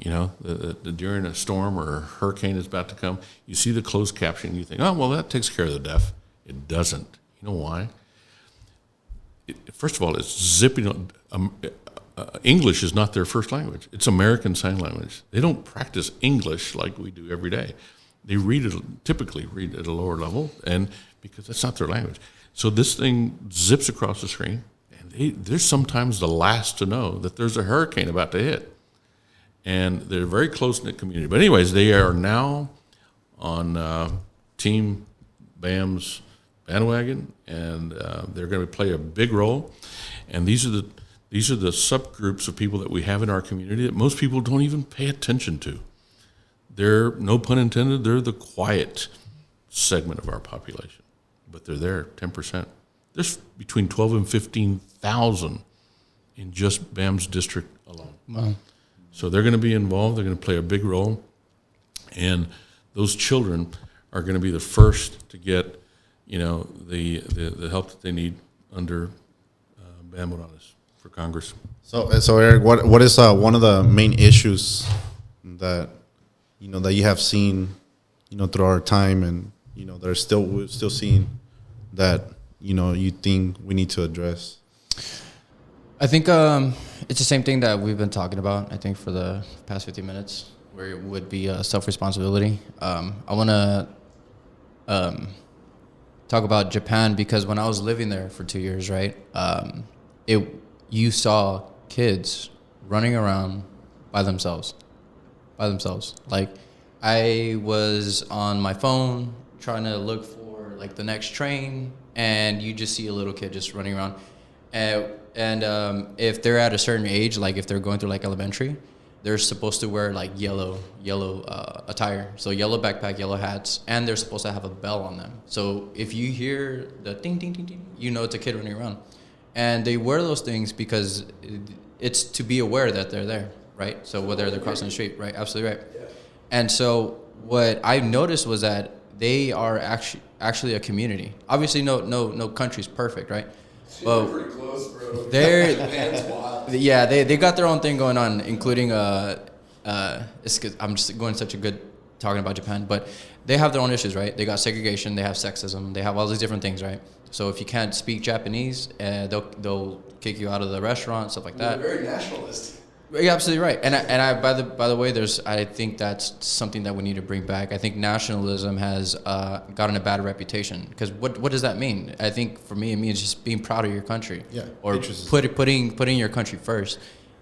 during a storm or a hurricane is about to come, you see the closed captioning, you think, oh, well, that takes care of the deaf. It doesn't. You know why? First of all, it's zipping. English is not their first language. It's American Sign Language. They don't practice English like we do every day. They typically read at a lower level, and because that's not their language. So this thing zips across the screen, and they're sometimes the last to know that there's a hurricane about to hit. And they're a very close-knit community. But anyways, they are now on Team BAM's bandwagon, and they're going to play a big role. And these are the subgroups of people that we have in our community that most people don't even pay attention to. They're, no pun intended, they're the quiet segment of our population. But they're there, 10%. There's between 12 and 15,000 in just BAM's district alone. Wow. So they're going to be involved. They're going to play a big role. And those children are going to be the first to get, the help that they need under BAM Morales for Congress. So Eric, what is one of the main issues that that you have seen through our time, and we're still seeing that you think we need to address? I think it's the same thing that we've been talking about, I think, for the past 50 minutes, where it would be self-responsibility. I want to talk about Japan, because when I was living there for 2 years, right, you saw kids running around by themselves. Like, I was on my phone trying to look for, like, the next train, and you just see a little kid just running around. And if they're at a certain age, like if they're going through like elementary, they're supposed to wear like yellow attire. So yellow backpack, yellow hats, and they're supposed to have a bell on them. So if you hear the ding, ding, ding, ding, it's a kid running around. And they wear those things because it's to be aware that they're there, right? So whether they're crossing the street, right? Absolutely right. Yeah. And so what I noticed was that they are actually a community. Obviously, no country's perfect, right? Well, pretty close, bro. They're yeah, they got their own thing going on, including it's 'cause I'm just going such a good talking about Japan, but they have their own issues, right? They got segregation, they have sexism, they have all these different things, right? So if you can't speak Japanese, they'll kick you out of the restaurant, stuff like that. They're very nationalist. You're absolutely right, and I by the way, I think that's something that we need to bring back. I think nationalism has gotten a bad reputation, because what does that mean? I think for me, it means just being proud of your country, or putting your country first.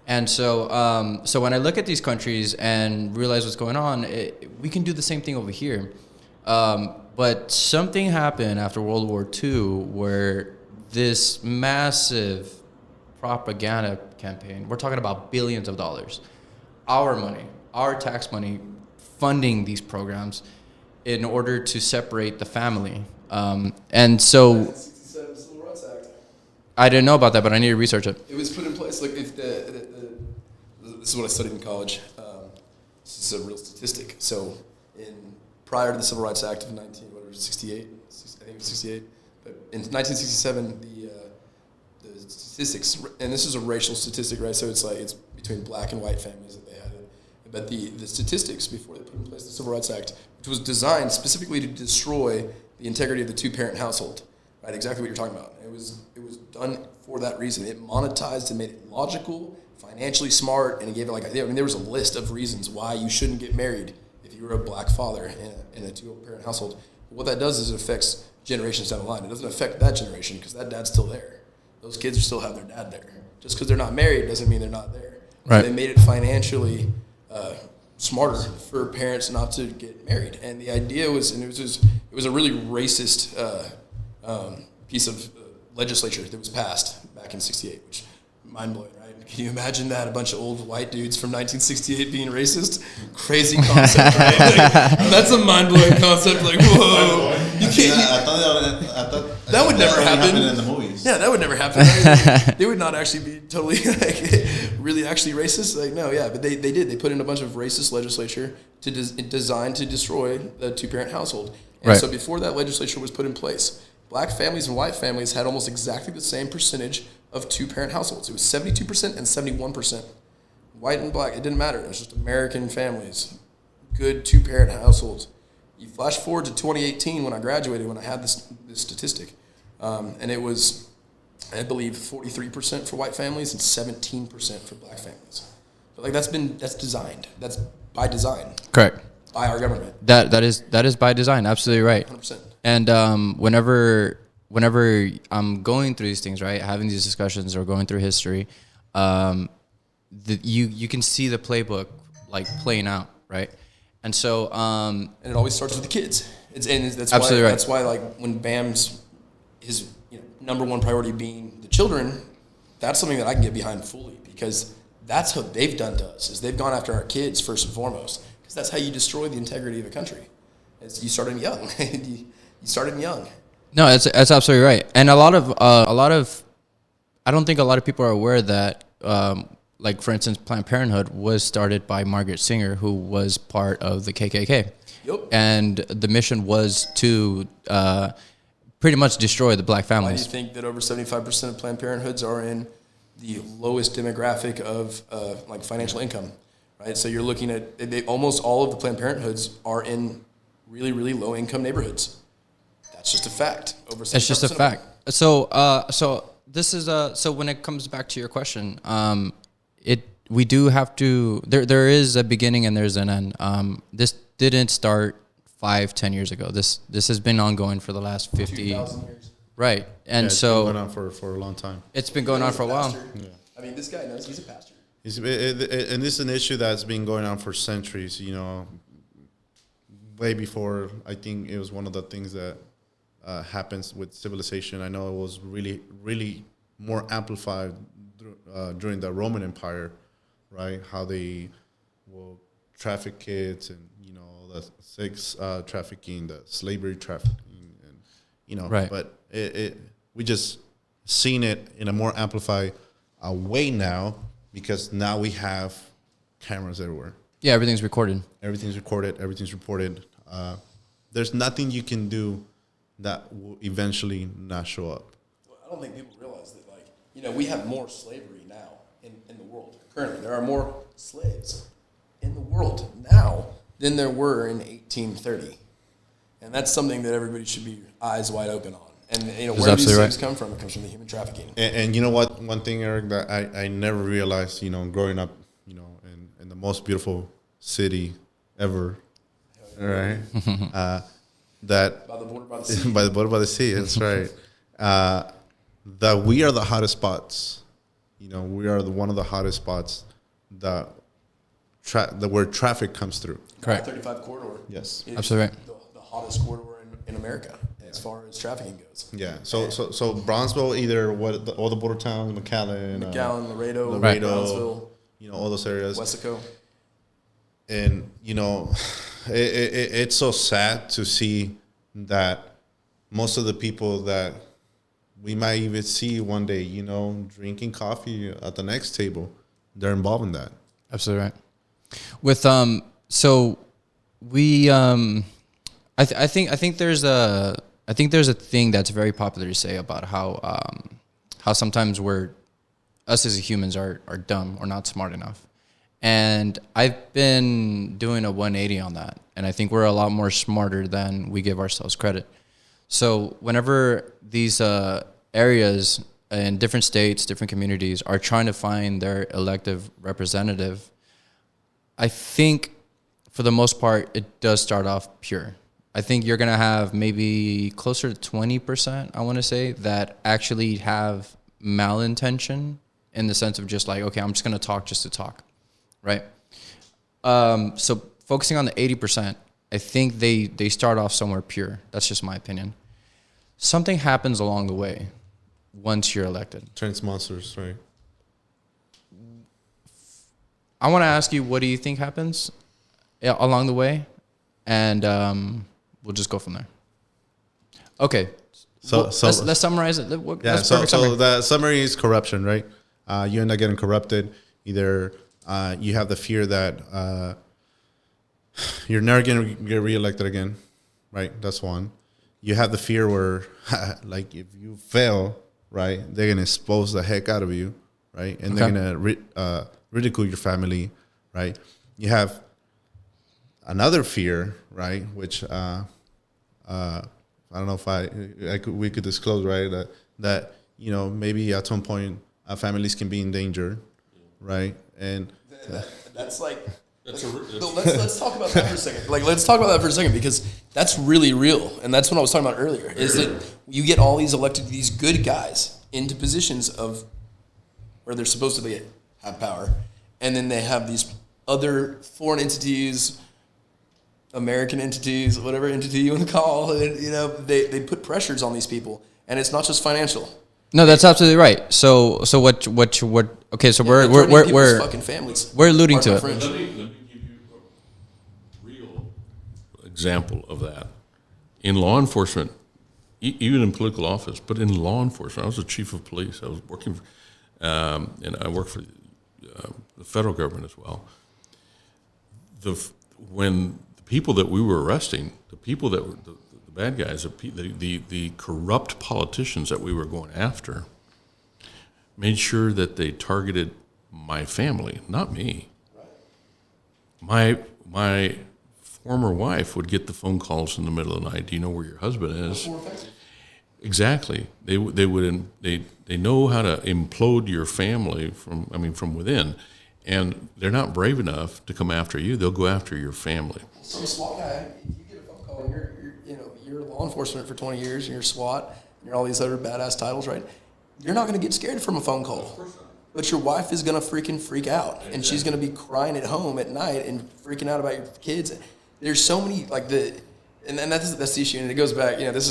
And so so when I look at these countries and realize what's going on, we can do the same thing over here. But something happened after World War II where this massive propaganda campaign, we're talking about billions of dollars, our money, our tax money, funding these programs in order to separate the family. And so 1967 Civil Rights Act. I didn't know about that, but I need to research it. It was put in place. Like if this is what I studied in college. This is a real statistic. So prior to the Civil Rights Act of 1968, I think it was 68, but in 1967 the statistics, and this is a racial statistic, right? So it's between black and white families that they had it. But the statistics before they put in place the Civil Rights Act, which was designed specifically to destroy the integrity of the two-parent household, right? Exactly what you're talking about. It was done for that reason. It monetized and made it logical, financially smart, and it gave it there was a list of reasons why you shouldn't get married if you were a black father in a two-parent household. But what that does is it affects generations down the line. It doesn't affect that generation because that dad's still there. Those kids still have their dad there. Just because they're not married doesn't mean they're not there. Right. So they made it financially smarter for parents not to get married. And the idea was, and it was a really racist piece of legislature that was passed back in '68, which mind-blowing, right? Can you imagine that? A bunch of old white dudes from 1968 being racist? Crazy concept, right? Like, that's a mind-blowing concept. Like, whoa. You can't... I thought that would never happen in the movies. Yeah, that would never happen. I mean, they would not actually be totally, really actually racist. Like, no, yeah, but they did. They put in a bunch of racist legislature designed to destroy the two-parent household. And Right. so before that legislature was put in place, black families and white families had almost exactly the same percentage of two-parent households. It was 72% and 71%. White and black, it didn't matter. It was just American families, good two-parent households. You flash forward to 2018 when I graduated, when I had this statistic, and it was, I believe, 43% for white families and 17% for black families. But like that's designed. That's by design. Correct. By our government. That is by design. Absolutely right. 100%. And whenever I'm going through these things, right, having these discussions or going through history, you can see the playbook like playing out, right? And so And it always starts with the kids. That's Absolutely why right. that's why like when Bam's his number one priority being the children, that's something that I can get behind fully because that's what they've done to us is they've gone after our kids first and foremost because that's how you destroy the integrity of a country. You start them young. you start them young. no, that's absolutely right. And a lot of I don't think a lot of people are aware that like for instance, Planned Parenthood was started by Margaret Sanger, who was part of the KKK. Yep. And the mission was to pretty much destroy the black Why do you families. think that over 75% of Planned Parenthoods are in the lowest demographic of like financial income, right? So you're looking at almost all of the Planned Parenthoods are in really, really low income neighborhoods. That's just a fact. Over 75% It's just a of fact. So this is so when it comes back to your question, we do have to there is a beginning and there's an end. This didn't start 5-10 years ago. This has been ongoing for the last 50 2,000 years. right. And It's so been going on for a long time. it's been going on for a while. I mean, this guy knows he's a pastor. And this is an issue that's been going on for centuries. Way before. I think it was one of the things that happens with civilization. I know it was really, really more amplified during the Roman Empire, right? How they will traffic kids and the sex trafficking, the slavery trafficking, and Right. But we just seen it in a more amplified way now because now we have cameras everywhere. Yeah, everything's recorded. Everything's recorded. Everything's reported. There's nothing you can do that will eventually not show up. Well, I don't think people realize that, we have more slavery now in the world. Currently, there are more slaves in the world now than there were in 1830. And that's something that everybody should be eyes wide open on. And, where do these things come from? It comes from the human trafficking. And you know what? One thing, Eric, that I never realized, growing up, in the most beautiful city ever, right? That By the border, by the sea. by the border, by the sea. That's right. That we are the hottest spots. We are one of the hottest spots that where traffic comes through. Correct. 35 corridor. Yes. Is Absolutely right. the hottest corridor in America as far as trafficking goes. Yeah. So Bronzeville, either all the border towns, McAllen, McAllen, Laredo, Laredo, Brownsville, all those areas. Wessico. And it's so sad to see that most of the people that we might even see one day, drinking coffee at the next table, they're involved in that. Absolutely right. With so we I think there's a thing that's very popular to say about how sometimes us as humans are dumb or not smart enough. And I've been doing a 180 on that, and I think we're a lot more smarter than we give ourselves credit. So whenever these areas in different states, different communities are trying to find their elective representative, I think for the most part, it does start off pure. I think you're going to have maybe closer to 20%, I want to say, that actually have malintention in the sense of just like, okay, I'm just going to talk just to talk, right? So focusing on the 80%, I think they start off somewhere pure. That's just my opinion. Something happens along the way once you're elected. Trans monsters, right? I want to ask you, what do you think happens along the way? And we'll just go from there. Okay. So let's summarize it. So the summary is corruption, right? You end up getting corrupted. Either you have the fear that you're never going to get reelected again, right? That's one. You have the fear where, like, if you fail, right, they're going to expose the heck out of you, right? And they're going to ridicule your family, right? You have another fear, right, which I don't know if we could disclose, right, that maybe at some point families can be in danger, right? And that's like, let's talk about that for a second. Like, let's talk about that for a second, because that's really real, and that's what I was talking about earlier. Is that you get all these these good guys into positions of where they're supposed to have power, and then they have these other foreign entities, American entities, whatever entity you want to call it, they put pressures on these people, and it's not just financial. No, that's absolutely right. So what? Okay, so we're fucking families. We're alluding to it. Let me give you a real example of that. In law enforcement, even in political office, but in law enforcement, I was the chief of police. I was working, and I worked for the federal government as well. When the people that we were arresting, the people that were the bad guys, the corrupt politicians that we were going after, made sure that they targeted my family, not me. My former wife would get the phone calls in the middle of the night. Do you know where your husband is? Exactly. They know how to implode your family from within, and they're not brave enough to come after you. They'll go after your family. Some SWAT guy, you get a phone call, and you're law enforcement for 20 years, and you're SWAT, and you're all these other badass titles, right? You're not going to get scared from a phone call. But your wife is going to freaking freak out, and she's going to be crying at home at night and freaking out about your kids. There's so many, and that's the issue, and it goes back, this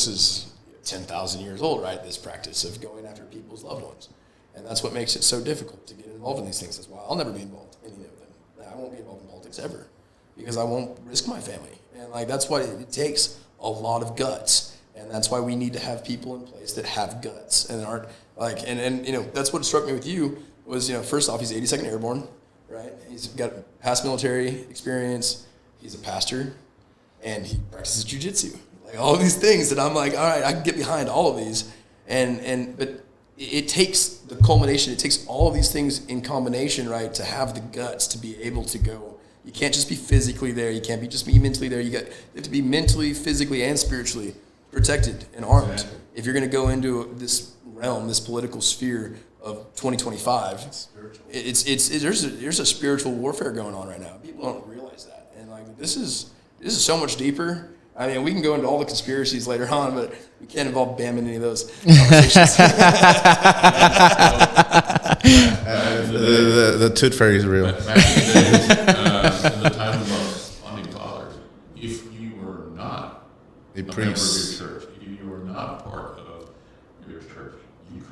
is 10,000 years old, right? This practice of going after people's loved ones. And that's what makes it so difficult to get involved in these things. That's why I'll never be involved in any of them. I won't be involved in politics ever, because I won't risk my family. And that's why it takes a lot of guts. And that's why we need to have people in place that have guts and aren't that's what struck me with you was, first off, he's 82nd Airborne, right? He's got past military experience. He's a pastor, and he practices jiu-jitsu. Like, all these things that I'm like, all right, I can get behind all of these. But it takes the culmination. It takes all of these things in combination, right, to have the guts to be able to go. You can't just be physically there. You can't just be mentally there. You have to be mentally, physically, and spiritually protected and armed. Exactly. If you're going to go into this realm, this political sphere of 2025, there's a spiritual warfare going on right now. People don't realize that, and this is so much deeper. I mean, we can go into all the conspiracies later on, but we can't involve Bam in any of those conversations. The tooth fairy is real. Back in the days, in the time of our founding fathers, if you were not a member of your church, if you were not part of your church, you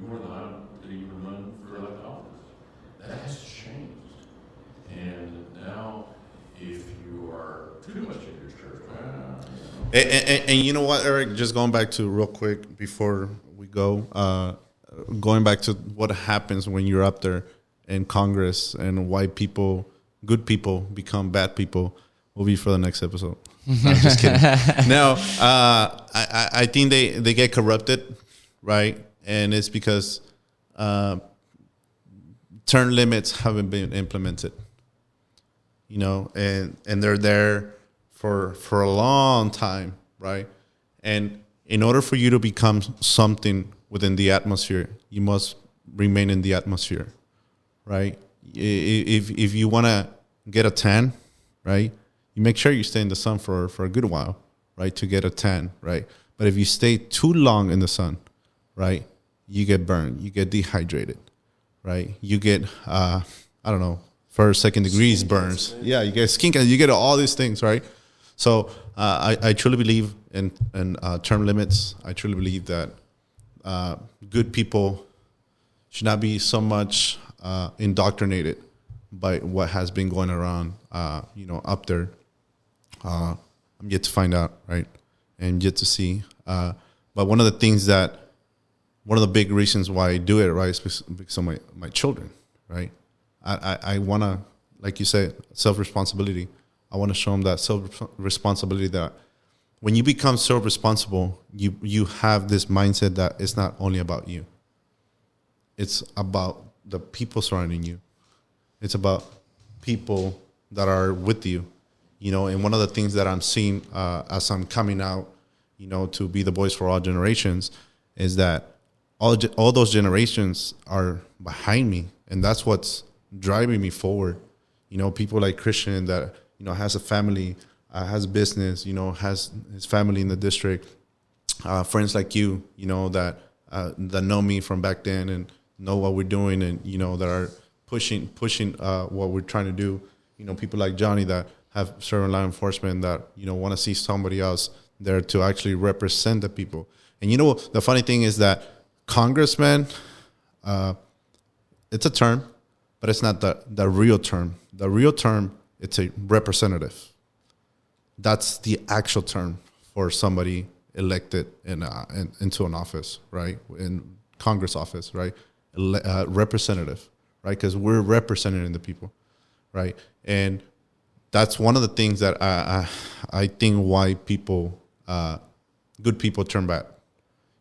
weren't allowed to even run for elected office. That has changed. And now, if you And you know what, Eric? Just going back to real quick before we go, going back to what happens when you're up there in Congress and why people, good people, become bad people, will be for the next episode. No, I'm just kidding. No, I think they get corrupted, right? And it's because term limits haven't been implemented, you know, and they're there for a long time, right? And in order for you to become something within the atmosphere, you must remain in the atmosphere, right? If you want to get a tan, right, you make sure you stay in the sun for a good while, right, to get a tan, right? But if you stay too long in the sun, right, you get burned, you get dehydrated, right? You get, I don't know, first, second degrees burns. Yeah, you get skin cancer, you get all these things, right? So I truly believe in term limits. I truly believe that good people should not be so much indoctrinated by what has been going around, you know, up there. I'm yet to find out, right? And yet to see. But one of the the big reasons why I do it, right, is because of my children, right? I want to, like you said, self-responsibility. I want to show them that self-responsibility, that when you become self-responsible, you have this mindset that it's not only about you. It's about the people surrounding you. It's about people that are with you, you know. And one of the things that I'm seeing as I'm coming out, you know, to be the voice for all generations, is that all those generations are behind me, and that's what's driving me forward. You know, people like Christian that, you know, has a family, has business, you know, has his family in the district. Friends like you know, that know me from back then and know what we're doing, and, you know, that are pushing what we're trying to do. You know, people like Johnny that have served in law enforcement that, you know, want to see somebody else there to actually represent the people. And, you know, the funny thing is that congressman, it's a term, but it's not the real term. The real term, it's a representative. That's the actual term for somebody elected into an office, right? In Congress office, right? Representative, right? Because we're representing the people, right? And that's one of the things that I think why people, good people, turn bad,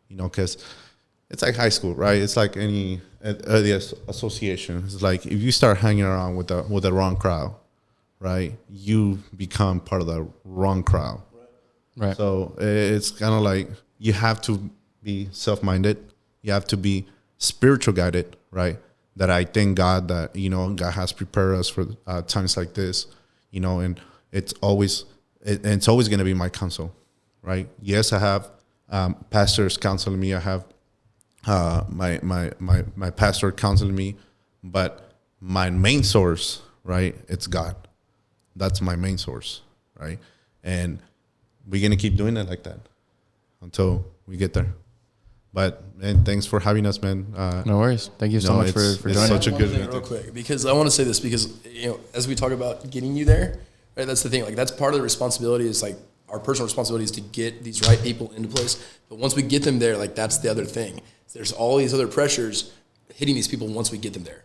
you know, because it's like high school, right? It's like any association. It's like if you start hanging around with the wrong crowd, right, you become part of the wrong crowd. Right. So it's kind of like you have to be self-minded. You have to be spiritual guided, right? That I thank God that, you know, God has prepared us for times like this, you know, and it's always going to be my counsel, right? Yes, I have pastors counseling me. I have my pastor counseling me, but my main source, right, it's God. That's my main source, right? And we're going to keep doing it like that until we get there. But, man, thanks for having us, man. No worries. Thank you so much for joining. It's such a good thing. Real quick, because I want to say this, because, you know, as we talk about getting you there, right, that's the thing. Like, that's part of the responsibility, is like our personal responsibility is to get these right people into place. But once we get them there, like, that's the other thing. There's all these other pressures hitting these people once we get them there.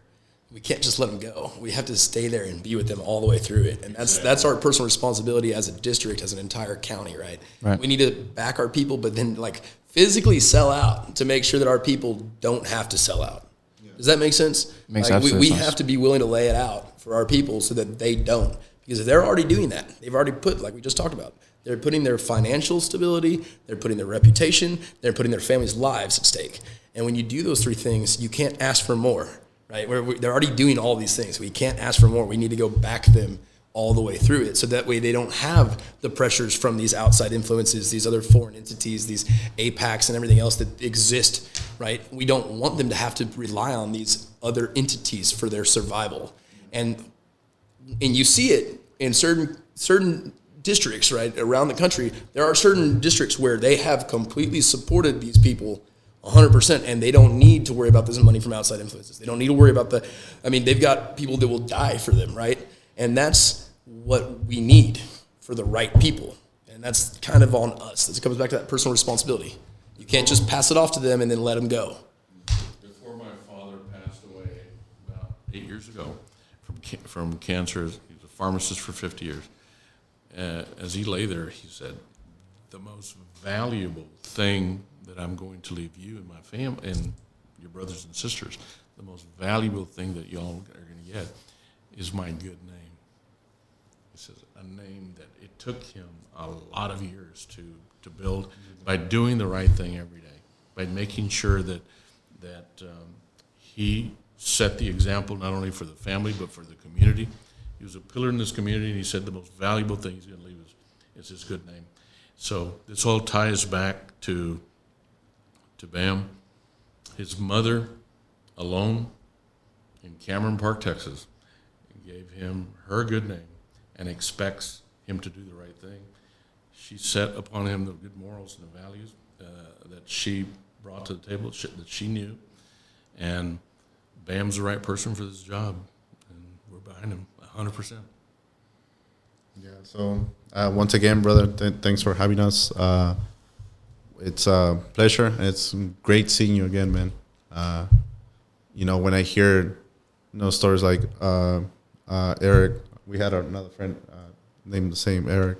We can't just let them go. We have to stay there and be with them all the way through it. And that's our personal responsibility as a district, as an entire county, right? We need to back our people, but then, like, physically sell out to make sure that our people don't have to sell out. Does that make sense? Makes like, absolute we sense. have to be willing to lay it out for our people so that they don't. Because if they're already doing that, they've already put, like we just talked about, they're putting their financial stability, they're putting their reputation, they're putting their families' lives at stake. And when you do those three things, you can't ask for more, right? They're already doing all these things. We can't ask for more. We need to go back them all the way through it, so that way they don't have the pressures from these outside influences, these other foreign entities, these APACs and everything else that exist, right? We don't want them to have to rely on these other entities for their survival. And you see it in certain districts, right, around the country. There are certain districts where they have completely supported these people 100%, and they don't need to worry about this money from outside influences. They don't need to worry about they've got people that will die for them, right? And that's what we need for the right people. And that's kind of on us. It comes back to that personal responsibility. You can't just pass it off to them and then let them go. Before my father passed away about 8 years ago from cancer, he was a pharmacist for 50 years. As he lay there, he said, the most valuable thing that I'm going to leave you and my family and your brothers and sisters, the most valuable thing that y'all are going to get is my good name. He says, a name that it took him a lot of years to build by doing the right thing every day, by making sure that he set the example not only for the family but for the community. He was a pillar in this community, and he said the most valuable thing he's going to leave is his good name. So this all ties back to Bam. His mother alone in Cameron Park, Texas, gave him her good name and expects him to do the right thing. She set upon him the good morals and the values that she brought to the table, that she knew. And Bam's the right person for this job, and we're behind him 100%. Yeah. So once again, brother, thanks for having us. It's a pleasure. It's great seeing you again, man. When I hear stories like Eric, we had another friend named the same Eric.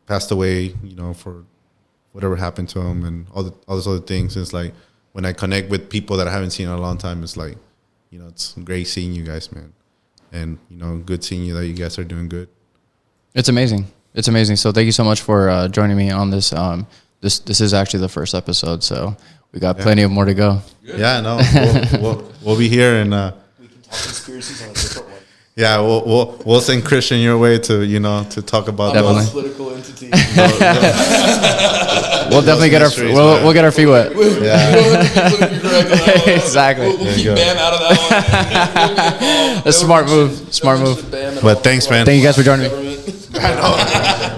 Passed away. For whatever happened to him and all those other things. It's like when I connect with people that I haven't seen in a long time, it's like, it's great seeing you guys, man. And, good seeing you that you guys are doing good. It's amazing. It's amazing. So thank you so much for joining me on this. This is actually the first episode, so we got plenty of more to go. Good. Yeah, no, we'll be here and We can talk conspiracies on a different one. yeah, we'll send Christian your way to talk about Definitely. those. Political entity. We'll definitely get our we'll get our feet wet. Yeah. Exactly. We'll keep Bam out of that one. A smart move. Smart move. But thanks, man. Thank you guys for joining me. I know.